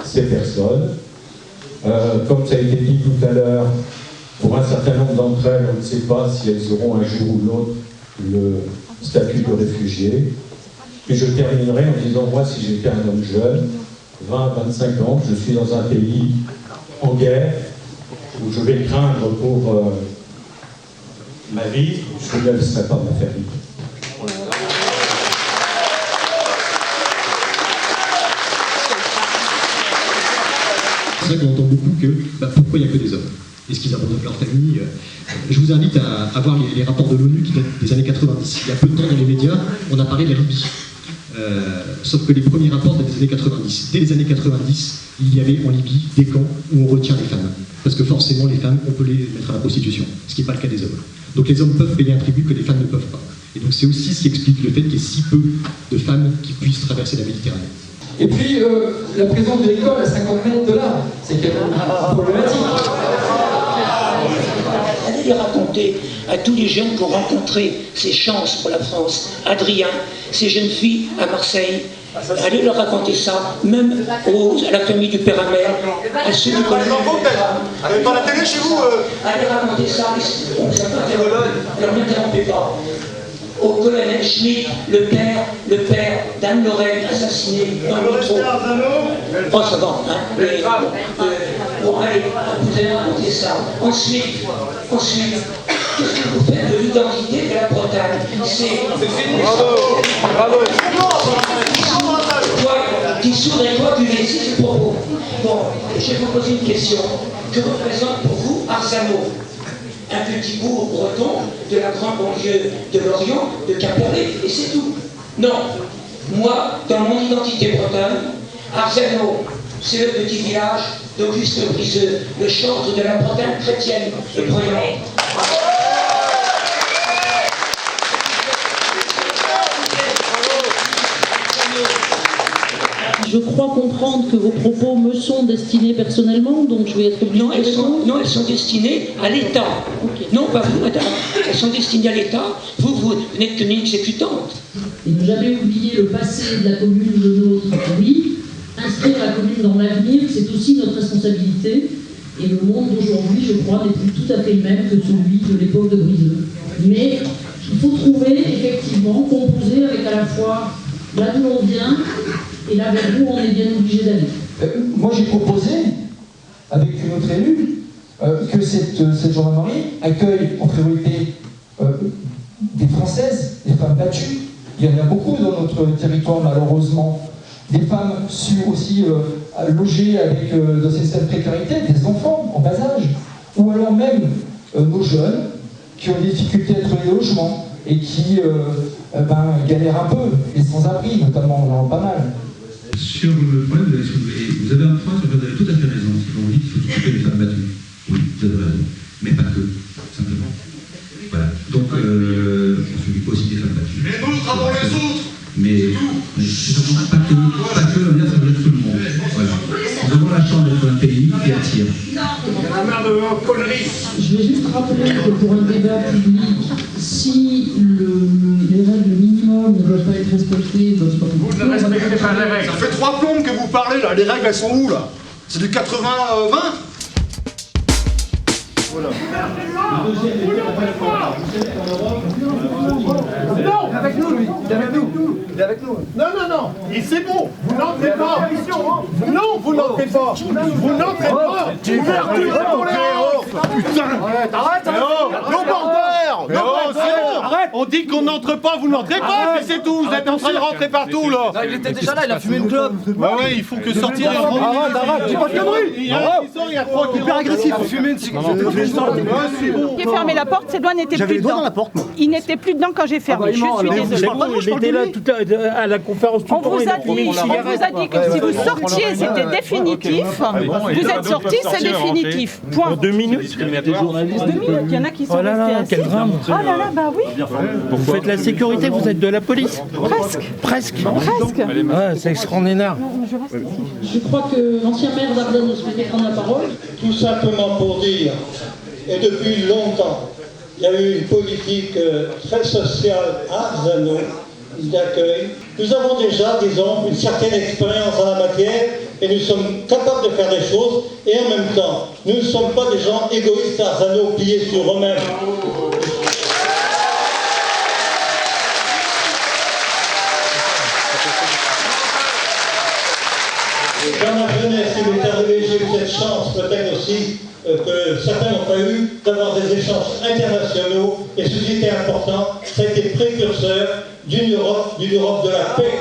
ces personnes? Comme ça a été dit tout à l'heure, pour un certain nombre d'entre elles, on ne sait pas si elles auront un jour ou l'autre le statut de réfugié. Et je terminerai en disant, moi, si j'étais un homme jeune, 20, 25 ans, je suis dans un pays en guerre, où je vais craindre pour ma vie, je ne laisserai pas ma famille. C'est vrai qu'on entend beaucoup que pourquoi il n'y a que des hommes? Est-ce qu'ils abandonnent leur famille? Je vous invite à voir les rapports de l'ONU qui datent des années 90. Il y a peu de temps dans les médias, on a parlé de la Libye. Sauf que les premiers rapports datent des années 90. Dès les années 90, il y avait en Libye des camps où on retient les femmes. Parce que forcément, les femmes, on peut les mettre à la prostitution, ce qui n'est pas le cas des hommes. Donc les hommes peuvent payer un tribut que les femmes ne peuvent pas. Et donc c'est aussi ce qui explique le fait qu'il y ait si peu de femmes qui puissent traverser la Méditerranée. Et puis, la présence de l'école à 50 mètres de là, c'est quand même problématique. Allez les raconter à tous les jeunes qui ont rencontré ces chances pour la France. Adrien, ces jeunes filles à Marseille, allez leur raconter ça, même à la famille du père Amère, à ceux du collège. Allez dans la télé chez vous Allez raconter ça, alors n'interrompez pas. Au colonel Schmitt, le père d'Anne-Lorraine assassiné dans le métro. Oh, ça va, hein. Bon, allez, vous allez raconter ça. Ensuite, qu'est-ce que vous faites de l'identité de la Bretagne? Bravo. Qui soudrait quoi du laisser ce propos? Bon, je vais vous poser une question. Que représente pour vous Arzano? Un petit bourg breton de la grande banlieue de Lorient, de Quimperlé, et c'est tout. Non, moi, dans mon identité bretonne, Arzano, c'est le petit village d'Auguste Briseux, le chantre de la Bretagne chrétienne et croyante. Je crois comprendre que vos propos me sont destinés personnellement, donc je vais être obligée de répondre. Non, elles sont destinées à l'État. Okay. Non, pas vous, madame. Elles sont destinées à l'État. Vous n'êtes qu'une exécutante. Et ne jamais oublier le passé de la commune de l'autre. Oui, inscrire la commune dans l'avenir, c'est aussi notre responsabilité. Et le monde d'aujourd'hui, je crois, n'est plus tout à fait le même que celui de l'époque de Briseux. Mais il faut trouver, effectivement, composer avec à la fois là d'où on vient et là vers où on est bien obligé d'aller. Moi j'ai proposé, avec une autre élue, que cette gendarmerie accueille en priorité des Françaises, des femmes battues. Il y en a beaucoup dans notre territoire malheureusement. Des femmes aussi logées avec, dans ces systèmes de précarité, des enfants en bas âge. Ou alors même nos jeunes qui ont des difficultés à trouver des logements et qui galèrent un peu, et sans-abri notamment, on en a pas mal. Sur le problème de la soulevé, vous avez un point sur lequel vous avez tout à fait raison, si vous dites qu'il faut s'occuper des femmes battues. Oui, vous avez raison. Mais pas que, simplement. Voilà. Donc, on s'occupe aussi des femmes battues. Mais nous travaillons les autres. Mais pas que, ça veut dire tout le monde. Voilà. Nous avons la chance d'être un pays qui attire. La mère de vos conneries. Je vais juste rappeler que pour un débat public, si les règles minimum ne doivent pas être respectées, vous ne respectez pas les règles. Ça fait 3 plombes que vous parlez là. Les règles elles sont où là? C'est du 80-20? Voilà. Non, avec nous lui, il est avec nous. Il est avec nous. Non. C'est bon, vous n'entrez pas. Non, vous n'entrez pas. Vous n'entrez pas. Putain. Arrête. Non, bordel. Arrête. On dit qu'on n'entre pas, vous n'entrez pas, puis c'est tout. Vous êtes en train de rentrer partout là. Il était déjà là, il a fumé une clope. Ouais, il faut que sortir. Arrête. Dis pas de conneries. Il y a 3 qui hyper agressif. Fumer une cigarette. J'ai fermé la porte, ces doigts n'étaient plus dedans. Il n'était plus dedans quand j'ai fermé. Je suis désolée. J'étais là tout à la conférence tout on vous a dit que si vous sortiez, c'était définitif. Vous êtes sortis, c'est définitif. Point. 2 minutes. Il y a des journalistes. 2 minutes, il y en a qui sont restés assis. Quel drame. Oh là là, bah oui. Vous faites la sécurité, vous êtes de la police. Presque. Ouais, c'est extraordinaire. Je crois que l'ancien maire d'Ardenne souhaitait prendre la parole. Tout simplement pour dire, et depuis longtemps, il y a eu une politique très sociale à Arzano d'accueil. Nous avons déjà, disons, une certaine expérience en la matière et nous sommes capables de faire des choses et en même temps, nous ne sommes pas des gens égoïstes à Arzano, pliés sur eux-mêmes. Dans ma jeunesse, il m'est arrivé, j'ai eu cette chance, peut-être aussi, que certains n'ont pas eu, d'avoir des échanges internationaux, et ce qui était important, ça a été précurseur d'une Europe de la paix.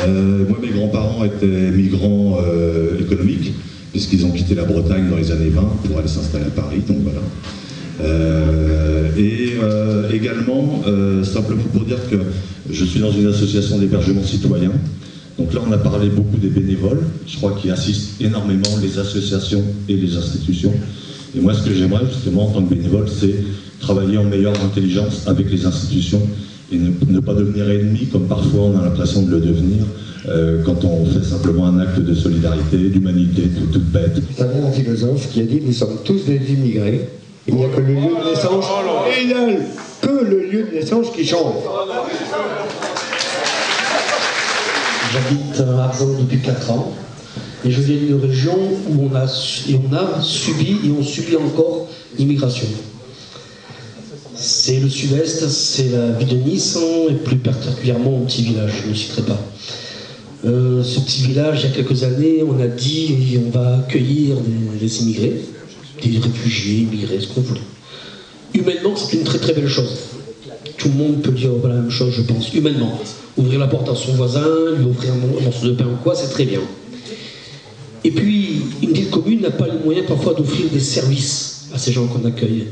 Moi, mes grands-parents étaient migrants économiques, puisqu'ils ont quitté la Bretagne dans les années 20 pour aller s'installer à Paris, donc voilà. Également, simplement pour dire que je suis dans une association d'hébergement citoyen. Donc là, on a parlé beaucoup des bénévoles. Je crois qu'ils assistent énormément les associations et les institutions. Et moi, ce que j'aimerais justement en tant que bénévole, c'est travailler en meilleure intelligence avec les institutions et ne pas devenir ennemi, comme parfois on a l'impression de le devenir, quand on fait simplement un acte de solidarité, d'humanité, toute bête. C'est un philosophe qui a dit « Nous sommes tous des immigrés, il n'y a que le lieu de naissance, et il n'y a que le lieu de naissance qui change. » J'habite à Arzon depuis 4 ans et je viens d'une région où on a subi et on subit encore l'immigration. C'est le sud-est, c'est la ville de Nice et plus particulièrement mon petit village, je ne le citerai pas. Ce petit village, il y a quelques années, on a dit on va accueillir des immigrés, des réfugiés, immigrés, ce qu'on voulait. Humainement, c'est une très très belle chose. Tout le monde peut dire la même chose, je pense, humainement. Ouvrir la porte à son voisin, lui offrir un morceau de pain ou quoi, c'est très bien. Et puis, une ville commune n'a pas les moyens parfois d'offrir des services à ces gens qu'on accueille.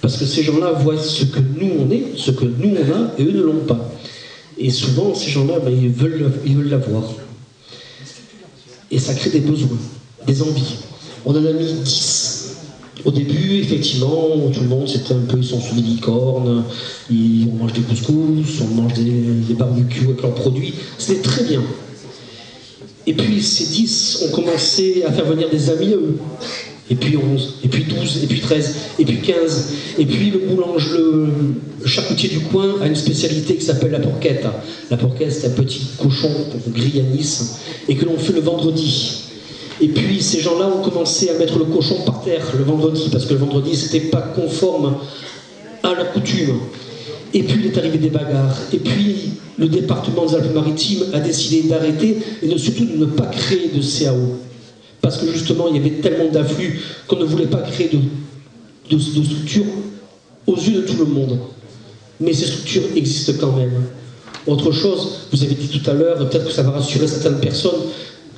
Parce que ces gens-là voient ce que nous on est, ce que nous on a, et eux ne l'ont pas. Et souvent, ces gens-là, ils veulent l'avoir. Et ça crée des besoins, des envies. On en a mis 10. Au début, effectivement, tout le monde, c'était un peu, ils sont sous des licornes, on mange des couscous, on mange des barbecues avec leurs produits. C'était très bien. Et puis, ces 10 ont commencé à faire venir des amis à eux. Et puis 11, et puis 12, et puis 13, et puis 15. Et puis le boulanger, le charcutier du coin a une spécialité qui s'appelle la porquette. La porquette, c'est un petit cochon qu'on grille à Nice et que l'on fait le vendredi. Et puis ces gens-là ont commencé à mettre le cochon par terre le vendredi, parce que le vendredi, c'était pas conforme à leur coutume. Et puis il est arrivé des bagarres. Et puis le département des Alpes-Maritimes a décidé d'arrêter et surtout de ne pas créer de CAO. Parce que justement, il y avait tellement d'afflux qu'on ne voulait pas créer de structures aux yeux de tout le monde. Mais ces structures existent quand même. Autre chose, vous avez dit tout à l'heure, peut-être que ça va rassurer certaines personnes,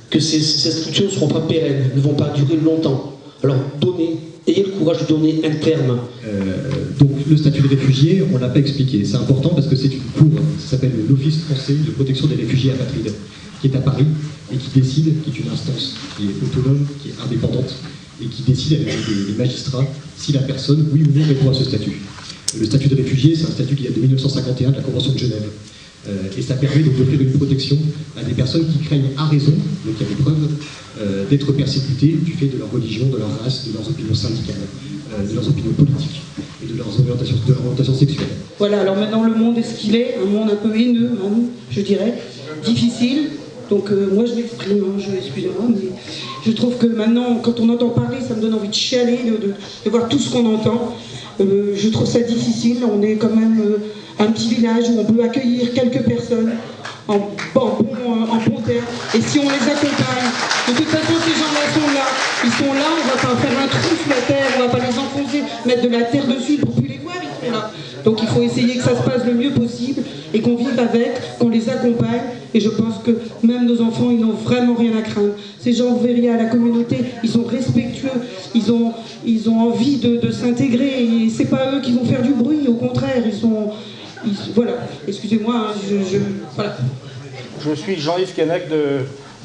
que ces structures ne seront pas pérennes, ne vont pas durer longtemps. Alors donnez, ayez le courage de donner un terme. Donc le statut de réfugié, on ne l'a pas expliqué. C'est important parce que c'est une cour, ça s'appelle l'Office français de protection des réfugiés apatrides, qui est à Paris et qui décide, qui est une instance qui est autonome, qui est indépendante et qui décide avec les magistrats si la personne, oui ou non, répond à ce statut. Le statut de réfugié, c'est un statut qui date de 1951 de la Convention de Genève. Et ça permet donc d'offrir une protection à des personnes qui craignent à raison, donc il y a des preuves, d'être persécutées du fait de leur religion, de leur race, de leurs opinions syndicales, de leurs opinions politiques et de leur orientation sexuelle. Voilà, alors maintenant le monde est ce qu'il est, un monde un peu haineux, même, je dirais, difficile. Donc moi je m'exprime, excusez-moi, mais je trouve que maintenant, quand on entend parler, ça me donne envie de chialer, de voir tout ce qu'on entend. Je trouve ça difficile, on est quand même un petit village où on peut accueillir quelques personnes en bon terme. Et si on les accompagne, de toute façon ces gens-là sont là, ils sont là, on va pas faire un trou sous la terre, on va pas les enfoncer, mettre de la terre dessus pour plus les voir, ils sont là. Donc il faut essayer que ça se passe le mieux possible et qu'on vive avec, qu'on les accompagne. Et je pense que même nos enfants, ils n'ont vraiment rien à craindre. Ces gens, vous verriez à la communauté, ils sont respectueux, ils ont envie de s'intégrer. Et c'est pas eux qui vont faire du bruit, au contraire, voilà, excusez-moi, voilà. Je suis Jean-Yves Keinec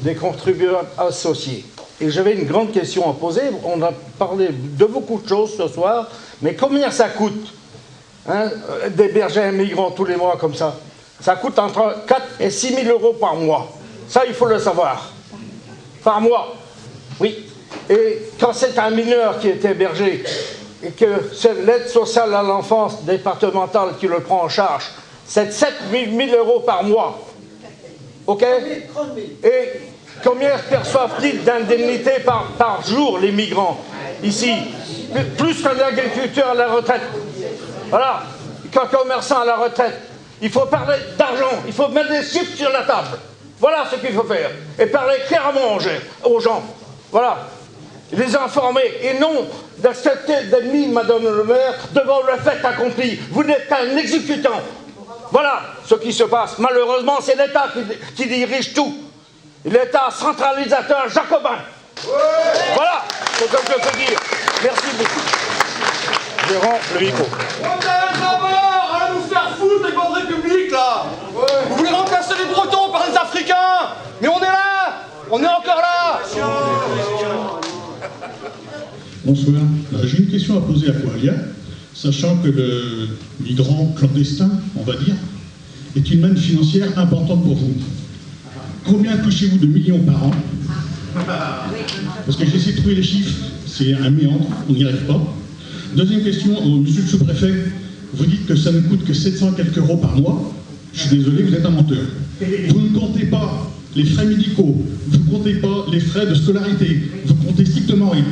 des contribuables associés. Et j'avais une grande question à poser. On a parlé de beaucoup de choses ce soir, mais combien ça coûte d'héberger un migrant tous les mois comme ça? Ça coûte entre 4 et 6 000 euros par mois. Ça, il faut le savoir. Par mois. Oui. Et quand c'est un mineur qui est hébergé, et que c'est l'aide sociale à l'enfance départementale qui le prend en charge, c'est 7 000 euros par mois. OK? Et combien perçoivent-ils d'indemnités par jour, les migrants, ici? Plus qu'un agriculteur à la retraite. Voilà. Qu'un commerçant à la retraite. Il faut parler d'argent, il faut mettre des chiffres sur la table. Voilà ce qu'il faut faire. Et parler clairement aux gens. Voilà. Les informer et non d'accepter d'être mis, Madame le maire, devant le fait accompli. Vous n'êtes qu'un exécutant. Voilà ce qui se passe. Malheureusement, c'est l'État qui dirige tout. L'État centralisateur jacobin. Voilà ce que je peux dire. Merci beaucoup. Je rends le micro. Allez nous faire foutre avec votre République là. Vous voulez remplacer les Bretons par les Africains. Mais on est là. On est encore là. Bonsoir. J'ai une question à poser à Coalia, sachant que le migrant clandestin, on va dire, est une manne financière importante pour vous. Combien touchez-vous de millions par an? Parce que j'ai essayé de trouver les chiffres, c'est un méandre, on n'y arrive pas. Deuxième question, monsieur le sous-préfet, vous dites que ça ne coûte que 700 quelques euros par mois. Je suis désolé, vous êtes un menteur. Vous ne comptez pas les frais médicaux, vous ne comptez pas les frais de scolarité, vous comptez strictement rien.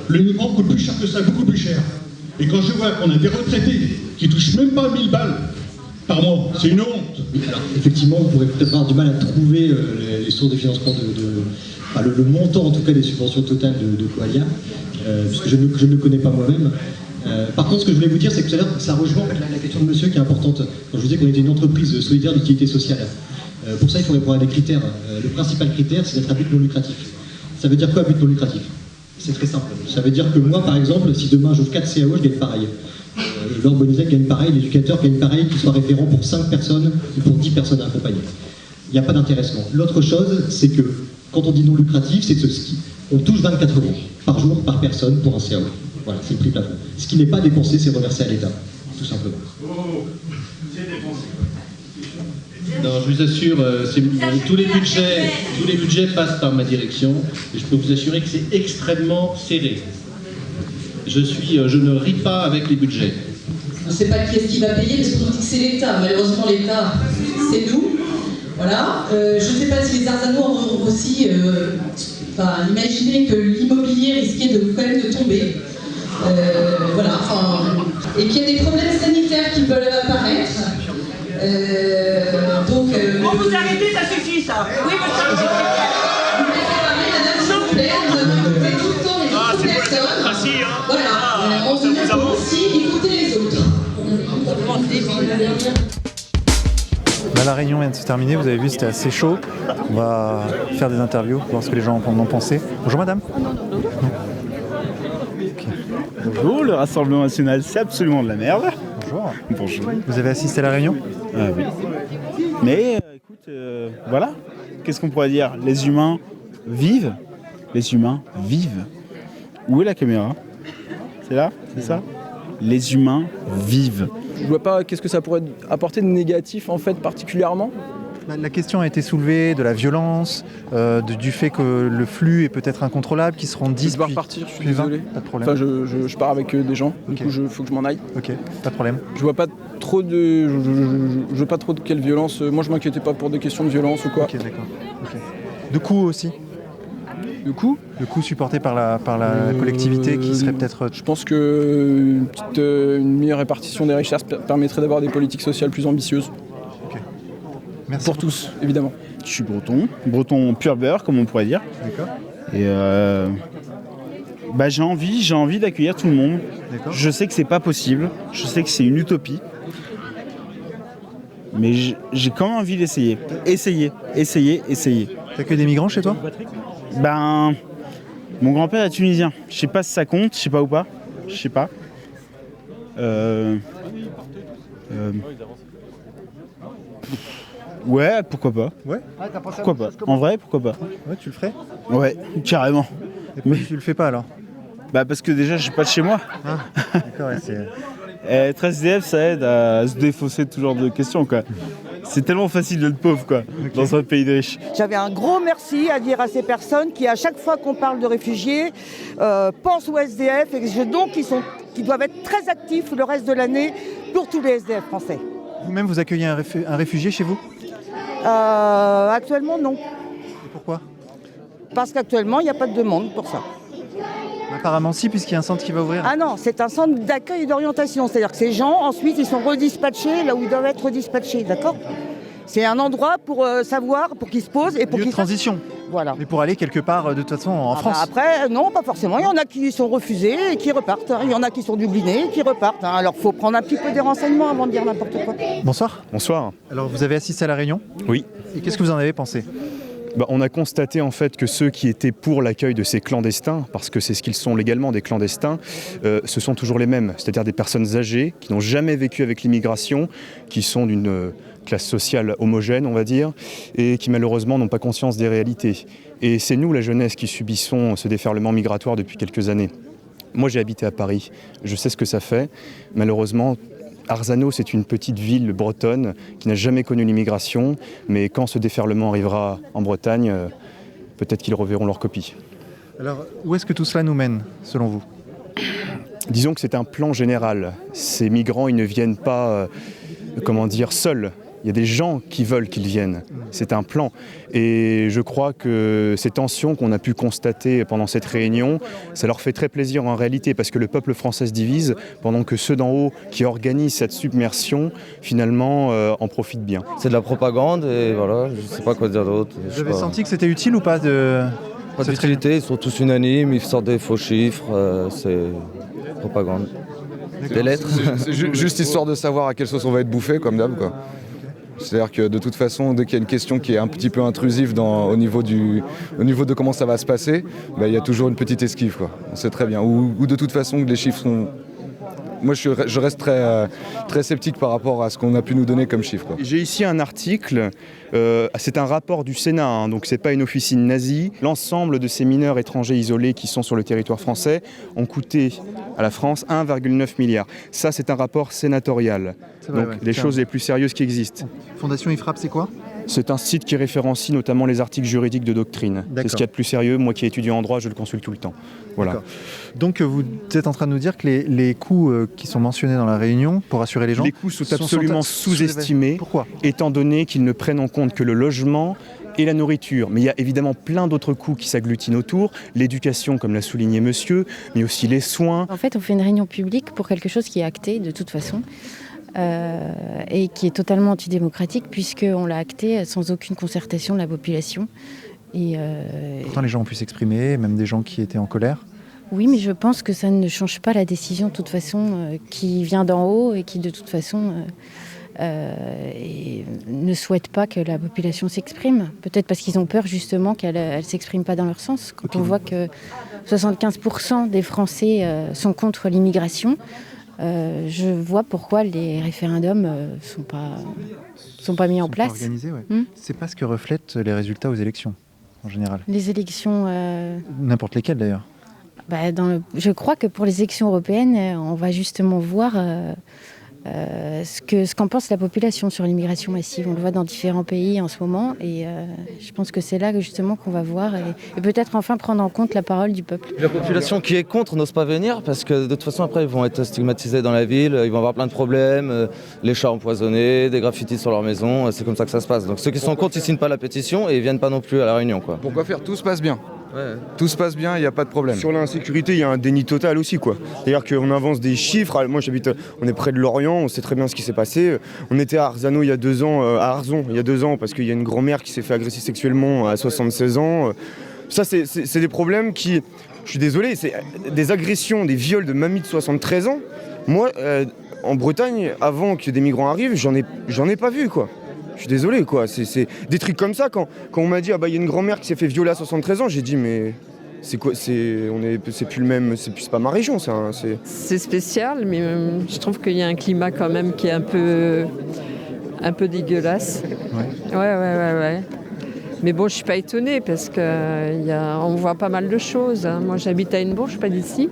Le migrant coûte plus cher que ça, beaucoup plus cher. Et quand je vois qu'on a des retraités qui touchent même pas 1000 balles par mois, c'est une honte. Alors, effectivement, vous pourrez peut-être avoir du mal à trouver les sources de financement enfin, le montant en tout cas des subventions totales de Coalia, puisque je ne le connais pas moi-même. Par contre, ce que je voulais vous dire, c'est que tout à l'heure, ça rejoint la question de monsieur qui est importante. Quand je vous disais qu'on était une entreprise solidaire d'utilité sociale, pour ça, il faut répondre à des critères. Le principal critère, c'est d'être à but non lucratif. Ça veut dire quoi, à but non lucratif? C'est très simple. Ça veut dire que moi, par exemple, si demain j'ouvre 4 CAO, je gagne pareil. Laure Bonizet gagne pareil, l'éducateur gagne pareil, qu'il soit référent pour 5 personnes ou pour 10 personnes à accompagner. Il n'y a pas d'intéressement. L'autre chose, c'est que quand on dit non lucratif, c'est que on touche 24 euros par jour, par personne pour un CAO. Voilà, c'est le prix plafond. Ce qui n'est pas dépensé, c'est reversé à l'État, tout simplement. Non, je vous assure, tous les budgets passent par ma direction et je peux vous assurer que c'est extrêmement serré. Je ne ris pas avec les budgets. On ne sait pas qui est-ce qui va payer parce qu'on dit que c'est l'État. Malheureusement, l'État, c'est nous. Voilà. Je ne sais pas si les Arzanois ont aussi imaginé que l'immobilier risquait quand même de tomber. Voilà. Et qu'il y a des problèmes sanitaires qui peuvent apparaître. Bon, vous arrêtez, ça suffit ça. Oui, monsieur. Vous laissez parler, madame, s'il vous plaît. Nous avons écouté tout le temps les autres personnes. Voilà. On doit aussi écouter les autres. Là, la réunion vient de se terminer, vous avez vu, c'était assez chaud. On va faire des interviews, voir ce que les gens en ont pensé. Bonjour madame. Bonjour, le Rassemblement National, c'est absolument de la merde. Bonjour. Bonjour. Vous avez assisté à la réunion? Oui. Mais écoute, voilà, qu'est-ce qu'on pourrait dire? Les humains vivent. Les humains vivent. Où est la caméra? C'est là? C'est ça? Les humains vivent. Je vois pas qu'est-ce que ça pourrait apporter de négatif en fait particulièrement. La question a été soulevée de la violence, du fait que le flux est peut-être incontrôlable, qu'ils seront 10 je vais repartir, je suis puis 20. désolé. Pas de problème. Enfin, je pars avec des gens, du coup il faut que je m'en aille. Ok, pas de problème. Je vois pas trop de. Je veux pas trop de quelle violence. Moi je m'inquiétais pas pour des questions de violence ou quoi. Ok, d'accord. Okay. De coûts aussi. Le coût supporté par la collectivité qui serait peut-être... Je pense qu'une meilleure répartition des richesses permettrait d'avoir des politiques sociales plus ambitieuses. Ok. Merci pour tous, évidemment. Je suis breton pur beurre, comme on pourrait dire. D'accord. Et j'ai envie d'accueillir tout le monde. D'accord. Je sais que c'est pas possible, je sais que c'est une utopie. Mais j'ai quand même envie d'essayer. Essayer. T'as que des migrants chez toi? Mon grand-père est tunisien. Je sais pas si ça compte, je sais pas ou pas. Je sais pas. Ouais, pourquoi pas. Ouais. Pourquoi pas. En vrai, pourquoi pas. Ouais, tu le ferais? Ouais, carrément. Mais tu le fais pas alors? Parce que déjà, j'ai pas de chez moi. Ah, d'accord, ouais, c'est... Être SDF, ça aide à se défausser de tout genre de questions, quoi. C'est tellement facile d'être pauvre, quoi, dans un pays de riches. J'avais un gros merci à dire à ces personnes qui, à chaque fois qu'on parle de réfugiés, pensent aux SDF et donc qui doivent être très actifs le reste de l'année pour tous les SDF français. Vous-même, vous accueillez un réfugié chez vous? Actuellement, non. Et pourquoi? Parce qu'actuellement, il n'y a pas de demande pour ça. Apparemment si, puisqu'il y a un centre qui va ouvrir. Ah non, c'est un centre d'accueil et d'orientation. C'est-à-dire que ces gens, ensuite, ils sont redispatchés là où ils doivent être redispatchés, d'accord? C'est un endroit pour savoir, pour qu'ils se posent et pour qu'ils... transition. Voilà. Mais pour aller quelque part, de toute façon, en France. Après, non, pas forcément. Il y en a qui sont refusés et qui repartent. Il y en a qui sont dublinés et qui repartent. Alors, il faut prendre un petit peu des renseignements avant de dire n'importe quoi. Bonsoir. Bonsoir. Alors, vous avez assisté à la réunion? Oui. Et qu'est-ce que vous en avez pensé? On a constaté en fait que ceux qui étaient pour l'accueil de ces clandestins, parce que c'est ce qu'ils sont légalement, des clandestins, ce sont toujours les mêmes, c'est-à-dire des personnes âgées qui n'ont jamais vécu avec l'immigration, qui sont d'une classe sociale homogène, on va dire, et qui malheureusement n'ont pas conscience des réalités. Et c'est nous, la jeunesse, qui subissons ce déferlement migratoire depuis quelques années. Moi, j'ai habité à Paris, je sais ce que ça fait. Malheureusement, Arzano, c'est une petite ville bretonne qui n'a jamais connu l'immigration, mais quand ce déferlement arrivera en Bretagne, peut-être qu'ils reverront leur copie. Alors, où est-ce que tout cela nous mène, selon vous ? Disons que c'est un plan général. Ces migrants, ils ne viennent pas, seuls. Il y a des gens qui veulent qu'ils viennent. C'est un plan. Et je crois que ces tensions qu'on a pu constater pendant cette réunion, ça leur fait très plaisir en réalité, parce que le peuple français se divise, pendant que ceux d'en haut qui organisent cette submersion, finalement, en profitent bien. C'est de la propagande et voilà, je ne sais pas quoi dire d'autre. Vous avez senti que c'était utile ou pas de... Pas d'utilité, ils sont tous unanimes, ils sortent des faux chiffres, c'est propagande. Des lettres. C'est juste histoire de savoir à quelle sauce on va être bouffé, comme d'hab, quoi. C'est-à-dire que de toute façon, dès qu'il y a une question qui est un petit peu intrusive au niveau de comment ça va se passer, il y a toujours une petite esquive, quoi. On sait très bien. Ou de toute façon, les chiffres sont... Moi, je reste très sceptique par rapport à ce qu'on a pu nous donner comme chiffres, quoi. J'ai ici un article, c'est un rapport du Sénat, donc c'est pas une officine nazie. L'ensemble de ces mineurs étrangers isolés qui sont sur le territoire français ont coûté à la France 1,9 milliard. Ça, c'est un rapport sénatorial. Vrai, donc les choses les plus sérieuses qui existent. Fondation IFRAP, c'est quoi ? C'est un site qui référencie notamment les articles juridiques de doctrine. C'est ce qu'il y a de plus sérieux. Moi qui étudie en droit, je le consulte tout le temps. Voilà. Donc vous êtes en train de nous dire que les coûts qui sont mentionnés dans la réunion pour assurer les gens... Les coûts sont absolument sous-estimés. Pourquoi ? Étant donné qu'ils ne prennent en compte que le logement et la nourriture. Mais il y a évidemment plein d'autres coûts qui s'agglutinent autour. L'éducation, comme l'a souligné monsieur, mais aussi les soins. En fait, on fait une réunion publique pour quelque chose qui est acté de toute façon. Et qui est totalement antidémocratique puisqu'on l'a acté sans aucune concertation de la population. Pourtant les gens ont pu s'exprimer, même des gens qui étaient en colère. Oui, mais je pense que ça ne change pas la décision de toute façon qui vient d'en haut et qui de toute façon ne souhaite pas que la population s'exprime. Peut-être parce qu'ils ont peur justement qu'elle ne s'exprime pas dans leur sens. Quand on voit que 75% des Français sont contre l'immigration, je vois pourquoi les référendums sont pas mis en place. Organisés, ouais. C'est pas ce que reflètent les résultats aux élections, en général. Les élections... N'importe lesquelles, d'ailleurs. Je crois que pour les élections européennes, on va justement voir ce qu'en pense la population sur l'immigration massive. On le voit dans différents pays en ce moment et je pense que c'est là justement qu'on va voir et peut-être enfin prendre en compte la parole du peuple. La population qui est contre n'ose pas venir parce que de toute façon après ils vont être stigmatisés dans la ville, ils vont avoir plein de problèmes, les chats empoisonnés, des graffitis sur leur maison, c'est comme ça que ça se passe. Donc ceux qui sont contre ils signent pas la pétition et ils viennent pas non plus à la réunion, quoi. Pourquoi faire ? Tout se passe bien. Ouais. Tout se passe bien, il n'y a pas de problème. Sur l'insécurité, il y a un déni total aussi, quoi. C'est-à-dire qu'on avance des chiffres. Moi, on est près de Lorient, on sait très bien ce qui s'est passé. On était à Arzano il y a 2 ans, à Arzon il y a 2 ans, parce qu'il y a une grand-mère qui s'est fait agresser sexuellement à 76 ans. Ça, c'est des problèmes qui, je suis désolé, c'est des agressions, des viols de mamies de 73 ans. Moi, en Bretagne, avant que des migrants arrivent, j'en ai pas vu, quoi. Je suis désolé, quoi. C'est des trucs comme ça. Quand on m'a dit, il y a une grand-mère qui s'est fait violer à 73 ans, j'ai dit, mais c'est quoi ? C'est plus le même, c'est pas ma région, ça. C'est spécial, mais je trouve qu'il y a un climat quand même qui est un peu dégueulasse. Ouais. Mais bon, je suis pas étonnée parce qu'on voit pas mal de choses. Moi, j'habite à Hennebourg, je suis pas d'ici.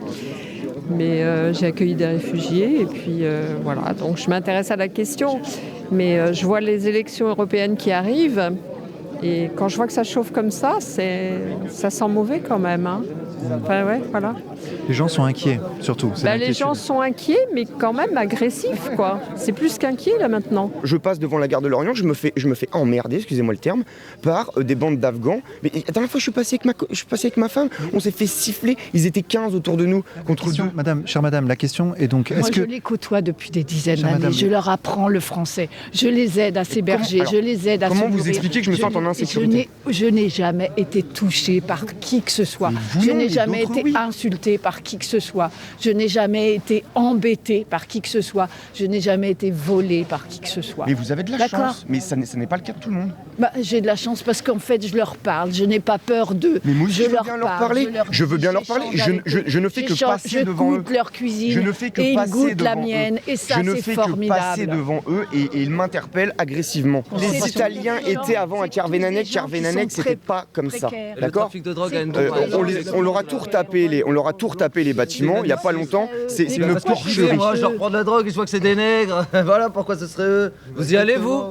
Mais j'ai accueilli des réfugiés et puis voilà, donc je m'intéresse à la question. Mais je vois les élections européennes qui arrivent et quand je vois que ça chauffe comme ça sent mauvais quand même. Hein. Enfin, ouais, voilà. Les gens sont inquiets, surtout. Les gens sont inquiets, mais quand même agressifs, quoi. C'est plus qu'inquiet, là, maintenant. Je passe devant la gare de Lorient, je me fais emmerder, excusez-moi le terme, par des bandes d'Afghans. Mais la dernière fois, je suis passé avec ma femme, on s'est fait siffler, ils étaient 15 autour de nous contre 2. Chère madame, la question est donc... Je les côtoie depuis des dizaines d'années, je leur apprends le français, je les aide à s'héberger, je les aide à se nourrir. Comment vous expliquez que je me sente en insécurité ? Je n'ai jamais été touchée par qui que ce soit. Je n'ai n'ai jamais été insultée par qui que ce soit. Je n'ai jamais été embêtée par qui que ce soit. Je n'ai jamais été volée par qui que ce soit. Mais vous avez de la chance, mais ça n'est pas le cas de tout le monde. J'ai de la chance parce qu'en fait, je leur parle. Je n'ai pas peur d'eux. Mais moi aussi, je veux bien leur parler. Je veux bien leur parler. Je ne fais que passer devant eux. Je goûte leur cuisine je ne fais que et ils passer goûtent la devant mienne. eux. Et ça, je ne c'est fais formidable. que passer devant eux et ils m'interpellent agressivement. Les Italiens étaient avant à Kervénanec. Kervénanec, c'était pas comme ça. D'accord. On leur a tout retapé les bâtiments il n'y a pas longtemps. C'est une porcherie. Moi, je leur prends de la drogue, je vois que c'est des nègres. Voilà pourquoi ce serait eux. Vous y allez, vous?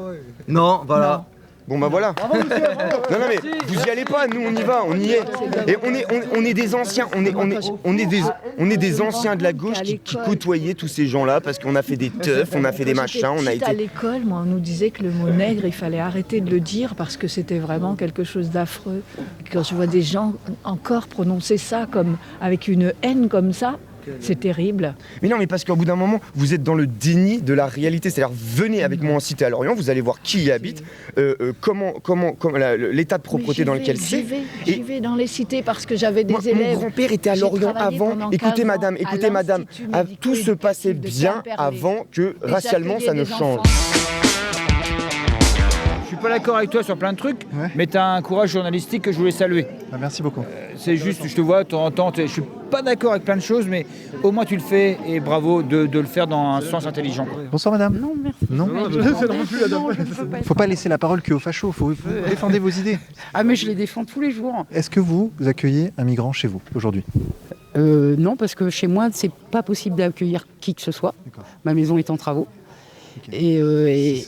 Non, voilà. Non. Bon bah voilà. Non mais vous y allez pas, nous on y va, on y est. Et on est des anciens, on est des anciens de la gauche qui côtoyaient tous ces gens-là parce qu'on a fait des teufs, on a fait des machins, on a été. À l'école, moi, on nous disait que le mot nègre, il fallait arrêter de le dire parce que c'était vraiment quelque chose d'affreux. Quand je vois des gens encore prononcer ça comme avec une haine comme ça. C'est terrible. Mais non, mais parce qu'au bout d'un moment, vous êtes dans le déni de la réalité. C'est-à-dire, venez avec moi en cité à Lorient, vous allez voir qui y habite, comment l'état de propreté dans lequel c'est. J'y vais dans les cités parce que j'avais des élèves. Mon grand-père était à Lorient avant. Écoutez, madame, tout se passait bien avant que racialement ça ne change. Je suis pas d'accord avec toi sur plein de trucs, mais tu as un courage journalistique que je voulais saluer. Merci beaucoup. C'est juste, je te vois de temps en temps, je suis pas d'accord avec plein de choses, mais au moins tu le fais et bravo de le faire dans un sens intelligent. Bonsoir madame. Non, merci. Non, faut pas laisser la parole qu'aux fachos, faut défendre vos idées. Ah mais je les défends tous les jours. Est-ce que vous accueillez un migrant chez vous aujourd'hui? Non, parce que chez moi, c'est pas possible d'accueillir qui que ce soit. Ma maison est en travaux. Okay.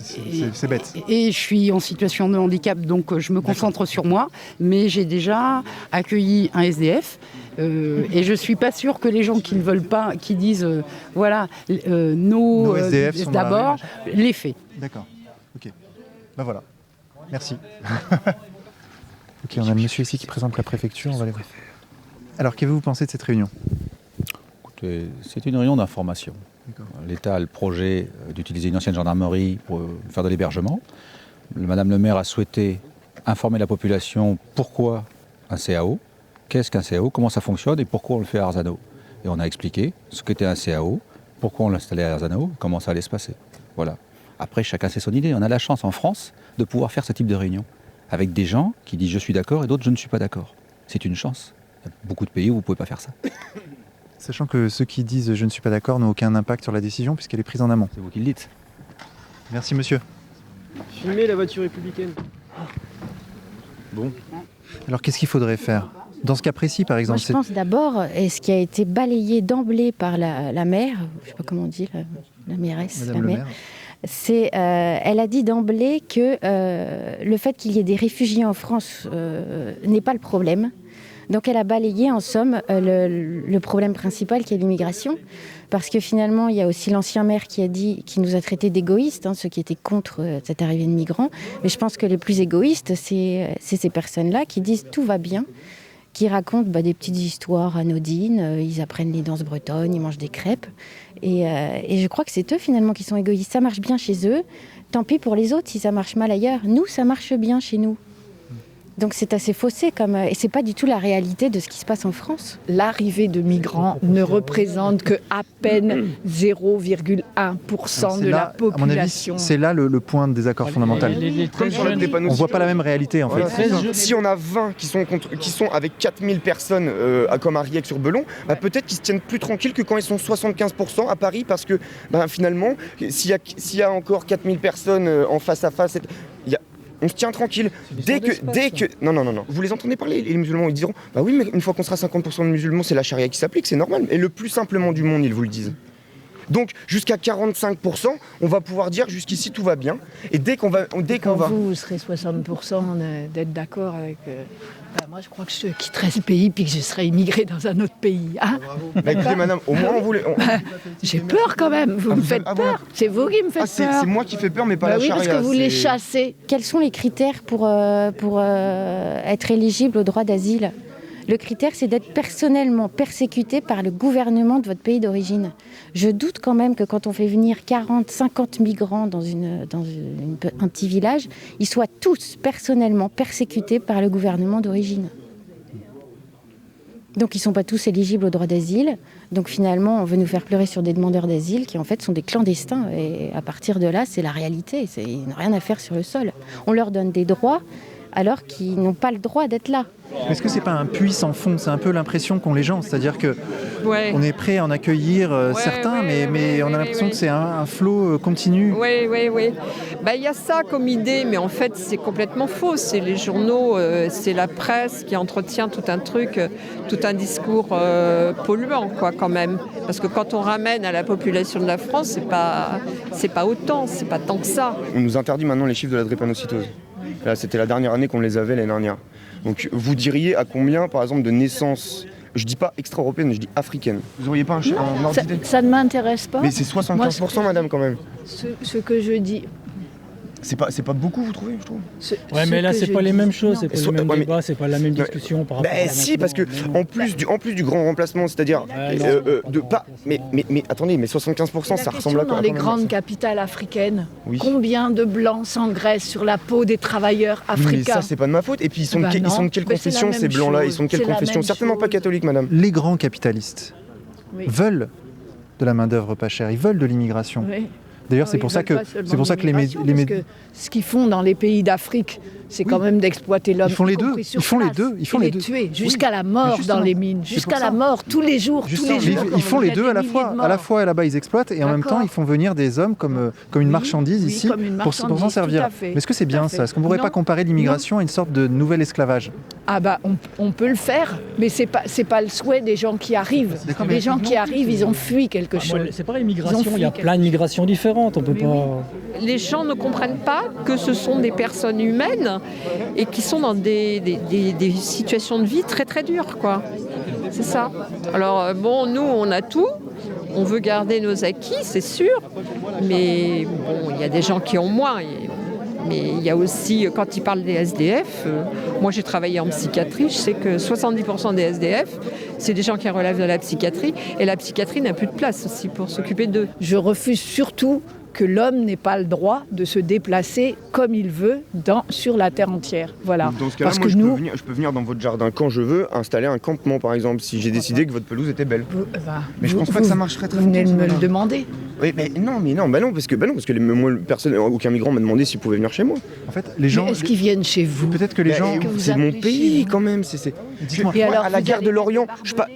C'est bête. Et je suis en situation de handicap, donc je me concentre sur moi. Mais j'ai déjà accueilli un SDF. Et je suis pas sûre que les gens qui ne veulent pas, qui disent nos SDF d'abord, les fait. D'accord. Ok. Ben voilà. Merci. Ok, on a un monsieur ici qui présente la préfecture. On va aller voir. Alors, qu'avez-vous pensé de cette réunion? Écoutez, c'est une réunion d'information. L'État a le projet d'utiliser une ancienne gendarmerie pour faire de l'hébergement. Madame le maire a souhaité informer la population pourquoi un CAO, qu'est-ce qu'un CAO, comment ça fonctionne et pourquoi on le fait à Arzano. Et on a expliqué ce qu'était un CAO, pourquoi on l'installait à Arzano, comment ça allait se passer. Voilà. Après, chacun sait son idée. On a la chance en France de pouvoir faire ce type de réunion avec des gens qui disent je suis d'accord et d'autres je ne suis pas d'accord. C'est une chance. Il y a beaucoup de pays où vous ne pouvez pas faire ça. Sachant que ceux qui disent je ne suis pas d'accord n'ont aucun impact sur la décision puisqu'elle est prise en amont. C'est vous qui le dites. Merci monsieur. Filmez la voiture républicaine. Bon. Alors qu'est-ce qu'il faudrait faire? Dans ce cas précis par exemple. Moi, je pense d'abord, et ce qui a été balayé d'emblée par la maire, je ne sais pas comment on dit, la mairesse, Madame le maire. C'est, elle a dit d'emblée que le fait qu'il y ait des réfugiés en France n'est pas le problème. Donc elle a balayé en somme le problème principal qui est l'immigration, parce que finalement il y a aussi l'ancien maire qui nous a traités d'égoïstes, ceux qui étaient contre cette arrivée de migrants. Mais je pense que les plus égoïstes, c'est ces personnes-là qui disent tout va bien, qui racontent des petites histoires anodines, ils apprennent les danses bretonnes, ils mangent des crêpes. Et je crois que c'est eux finalement qui sont égoïstes. Ça marche bien chez eux, tant pis pour les autres si ça marche mal ailleurs. Nous, ça marche bien chez nous. Donc c'est assez faussé, et c'est pas du tout la réalité de ce qui se passe en France. L'arrivée de migrants ne représente que à peine 0,1% de la population. À mon avis, c'est là le point de désaccord fondamental. On ne voit pas la même réalité en fait. Si on a 20 qui sont avec 4000 personnes comme à Riec-sur-Belon, peut-être qu'ils se tiennent plus tranquilles que quand ils sont 75% à Paris, parce que finalement, s'il y a encore 4000 personnes en face à face, on se tient tranquille. Dès que... Non. Vous les entendez parler, les musulmans, ils diront bah oui, mais une fois qu'on sera 50% de musulmans, c'est la charia qui s'applique, c'est normal. Et le plus simplement du monde, ils vous le disent. Donc jusqu'à 45%, on va pouvoir dire jusqu'ici tout va bien. Et dès qu'on va... Vous serez 60% d'être d'accord avec... moi je crois que je quitterai ce pays puis que je serai immigré dans un autre pays. Hein, écoutez madame, au moins on voulait... J'ai peur quand même, vous me faites peur. C'est vous qui me faites peur. C'est moi qui fais peur mais pas la charia. Oui, parce que vous les chassez. Quels sont les critères pour être éligible au droit d'asile? Le critère, c'est d'être personnellement persécuté par le gouvernement de votre pays d'origine. Je doute quand même que quand on fait venir 40, 50 migrants dans un petit village, ils soient tous personnellement persécutés par le gouvernement d'origine. Donc ils ne sont pas tous éligibles au droit d'asile. Donc finalement, on veut nous faire pleurer sur des demandeurs d'asile qui en fait sont des clandestins. Et à partir de là, c'est la réalité. Ils n'ont rien à faire sur le sol. On leur donne des droits alors qu'ils n'ont pas le droit d'être là. Est-ce que c'est pas un puits sans fond? C'est un peu l'impression qu'ont les gens. C'est-à-dire que on est prêt à en accueillir certains, mais on a l'impression que c'est un flot continu. Oui. Il y a ça comme idée, mais en fait, c'est complètement faux. C'est les journaux, c'est la presse qui entretient tout un truc, tout un discours polluant, quoi, quand même. Parce que quand on ramène à la population de la France, c'est pas autant, c'est pas tant que ça. On nous interdit maintenant les chiffres de la drépanocytose. Là, c'était la dernière année qu'on les avait l'année dernière. Donc vous diriez à combien, par exemple, de naissances, je dis pas extra-européennes, je dis africaines. Vous auriez pas un ordre d'idée? Ça ne m'intéresse pas. Mais c'est 75%, madame, quand même. Ce que je dis... C'est pas beaucoup, vous trouvez, je trouve. Ouais, mais là, c'est pas les mêmes choses, c'est pas le même débat, c'est pas la même discussion par rapport à si, parce que en plus du grand remplacement, c'est-à-dire mais attendez, mais 75%, ça ressemble à quoi? Dans les grandes capitales africaines, combien de blancs s'engraissent sur la peau des travailleurs africains? Mais ça, c'est pas de ma faute. Et puis ils sont de quelle confession, ces blancs-là? Ils sont de quelle confession? Certainement pas catholiques, madame. Les grands capitalistes veulent de la main-d'œuvre pas chère, ils veulent de l'immigration. Oui. D'ailleurs, c'est pour ça que les médias... Ce qu'ils font dans les pays d'Afrique, c'est quand même d'exploiter l'homme. Ils font les deux. Tuer jusqu'à la mort dans les mines, jusqu'à la mort tous les jours. Ils font les deux à la fois là-bas ils exploitent et en même temps ils font venir des hommes comme une marchandise ici pour s'en servir. Mais est-ce que c'est bien ça? Est-ce qu'on ne pourrait pas comparer l'immigration à une sorte de nouvel esclavage? Ah bah on peut le faire, mais c'est pas le souhait des gens qui arrivent. Les gens qui arrivent, ils ont fui quelque chose. C'est pas l'immigration, il y a plein de migrations différentes, on peut pas... Les gens ne comprennent pas que ce sont des personnes humaines et qui sont dans des situations de vie très très dures, quoi. C'est ça. Alors nous on a tout, on veut garder nos acquis, c'est sûr, mais bon, il y a des gens qui ont moins. Mais il y a aussi, quand ils parlent des SDF, moi j'ai travaillé en psychiatrie, je sais que 70% des SDF, c'est des gens qui relèvent de la psychiatrie, et la psychiatrie n'a plus de place aussi pour s'occuper d'eux. Je refuse surtout que l'homme n'ait pas le droit de se déplacer comme il veut sur la terre entière. Voilà. Dans ce cas-là, je peux venir dans votre jardin quand je veux, installer un campement par exemple, si j'ai décidé que votre pelouse était belle. Mais je pense pas que ça marcherait très bien. Vous venez de me le demander. Oui, mais non, parce que aucun migrant m'a demandé s'il pouvait venir chez moi. En fait, les gens. Est-ce qu'ils viennent chez vous? Peut-être que les gens. C'est mon pays quand même. Et alors, à la gare de Lorient,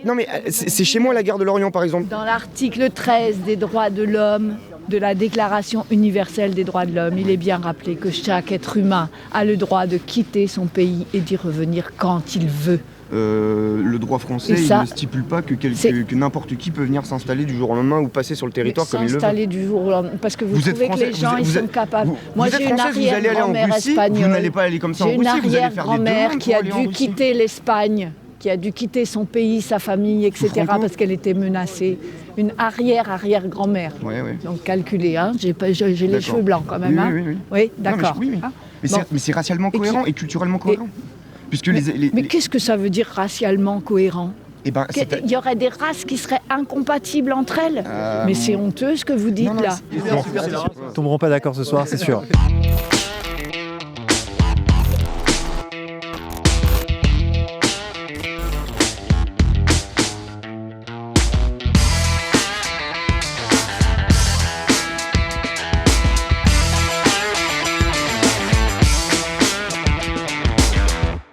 non mais c'est chez moi la gare de Lorient par exemple. Dans l'article 13 des droits de l'homme, de la Déclaration universelle des droits de l'homme, il est bien rappelé que chaque être humain a le droit de quitter son pays et d'y revenir quand il veut. Le droit français il ne stipule pas que n'importe qui peut venir s'installer du jour au lendemain ou passer sur le territoire comme il le veut. S'installer du jour au lendemain, parce que vous trouvez que les gens ils sont capables. Moi j'ai une arrière-grand-mère espagnole. Vous n'allez pas aller comme ça en Russie, vous allez faire des demandes qui a dû quitter l'Espagne, qui a dû quitter son pays, sa famille, etc. parce qu'elle était menacée. Une arrière-grand-mère. Donc calculez, hein, j'ai les cheveux blancs quand même. Oui, d'accord. Mais c'est racialement cohérent et culturellement cohérent. Mais qu'est-ce que ça veut dire racialement cohérent? Il y aurait des races qui seraient incompatibles entre elles. Mais c'est honteux ce que vous dites là. Ils ne tomberont pas d'accord ce soir, c'est sûr.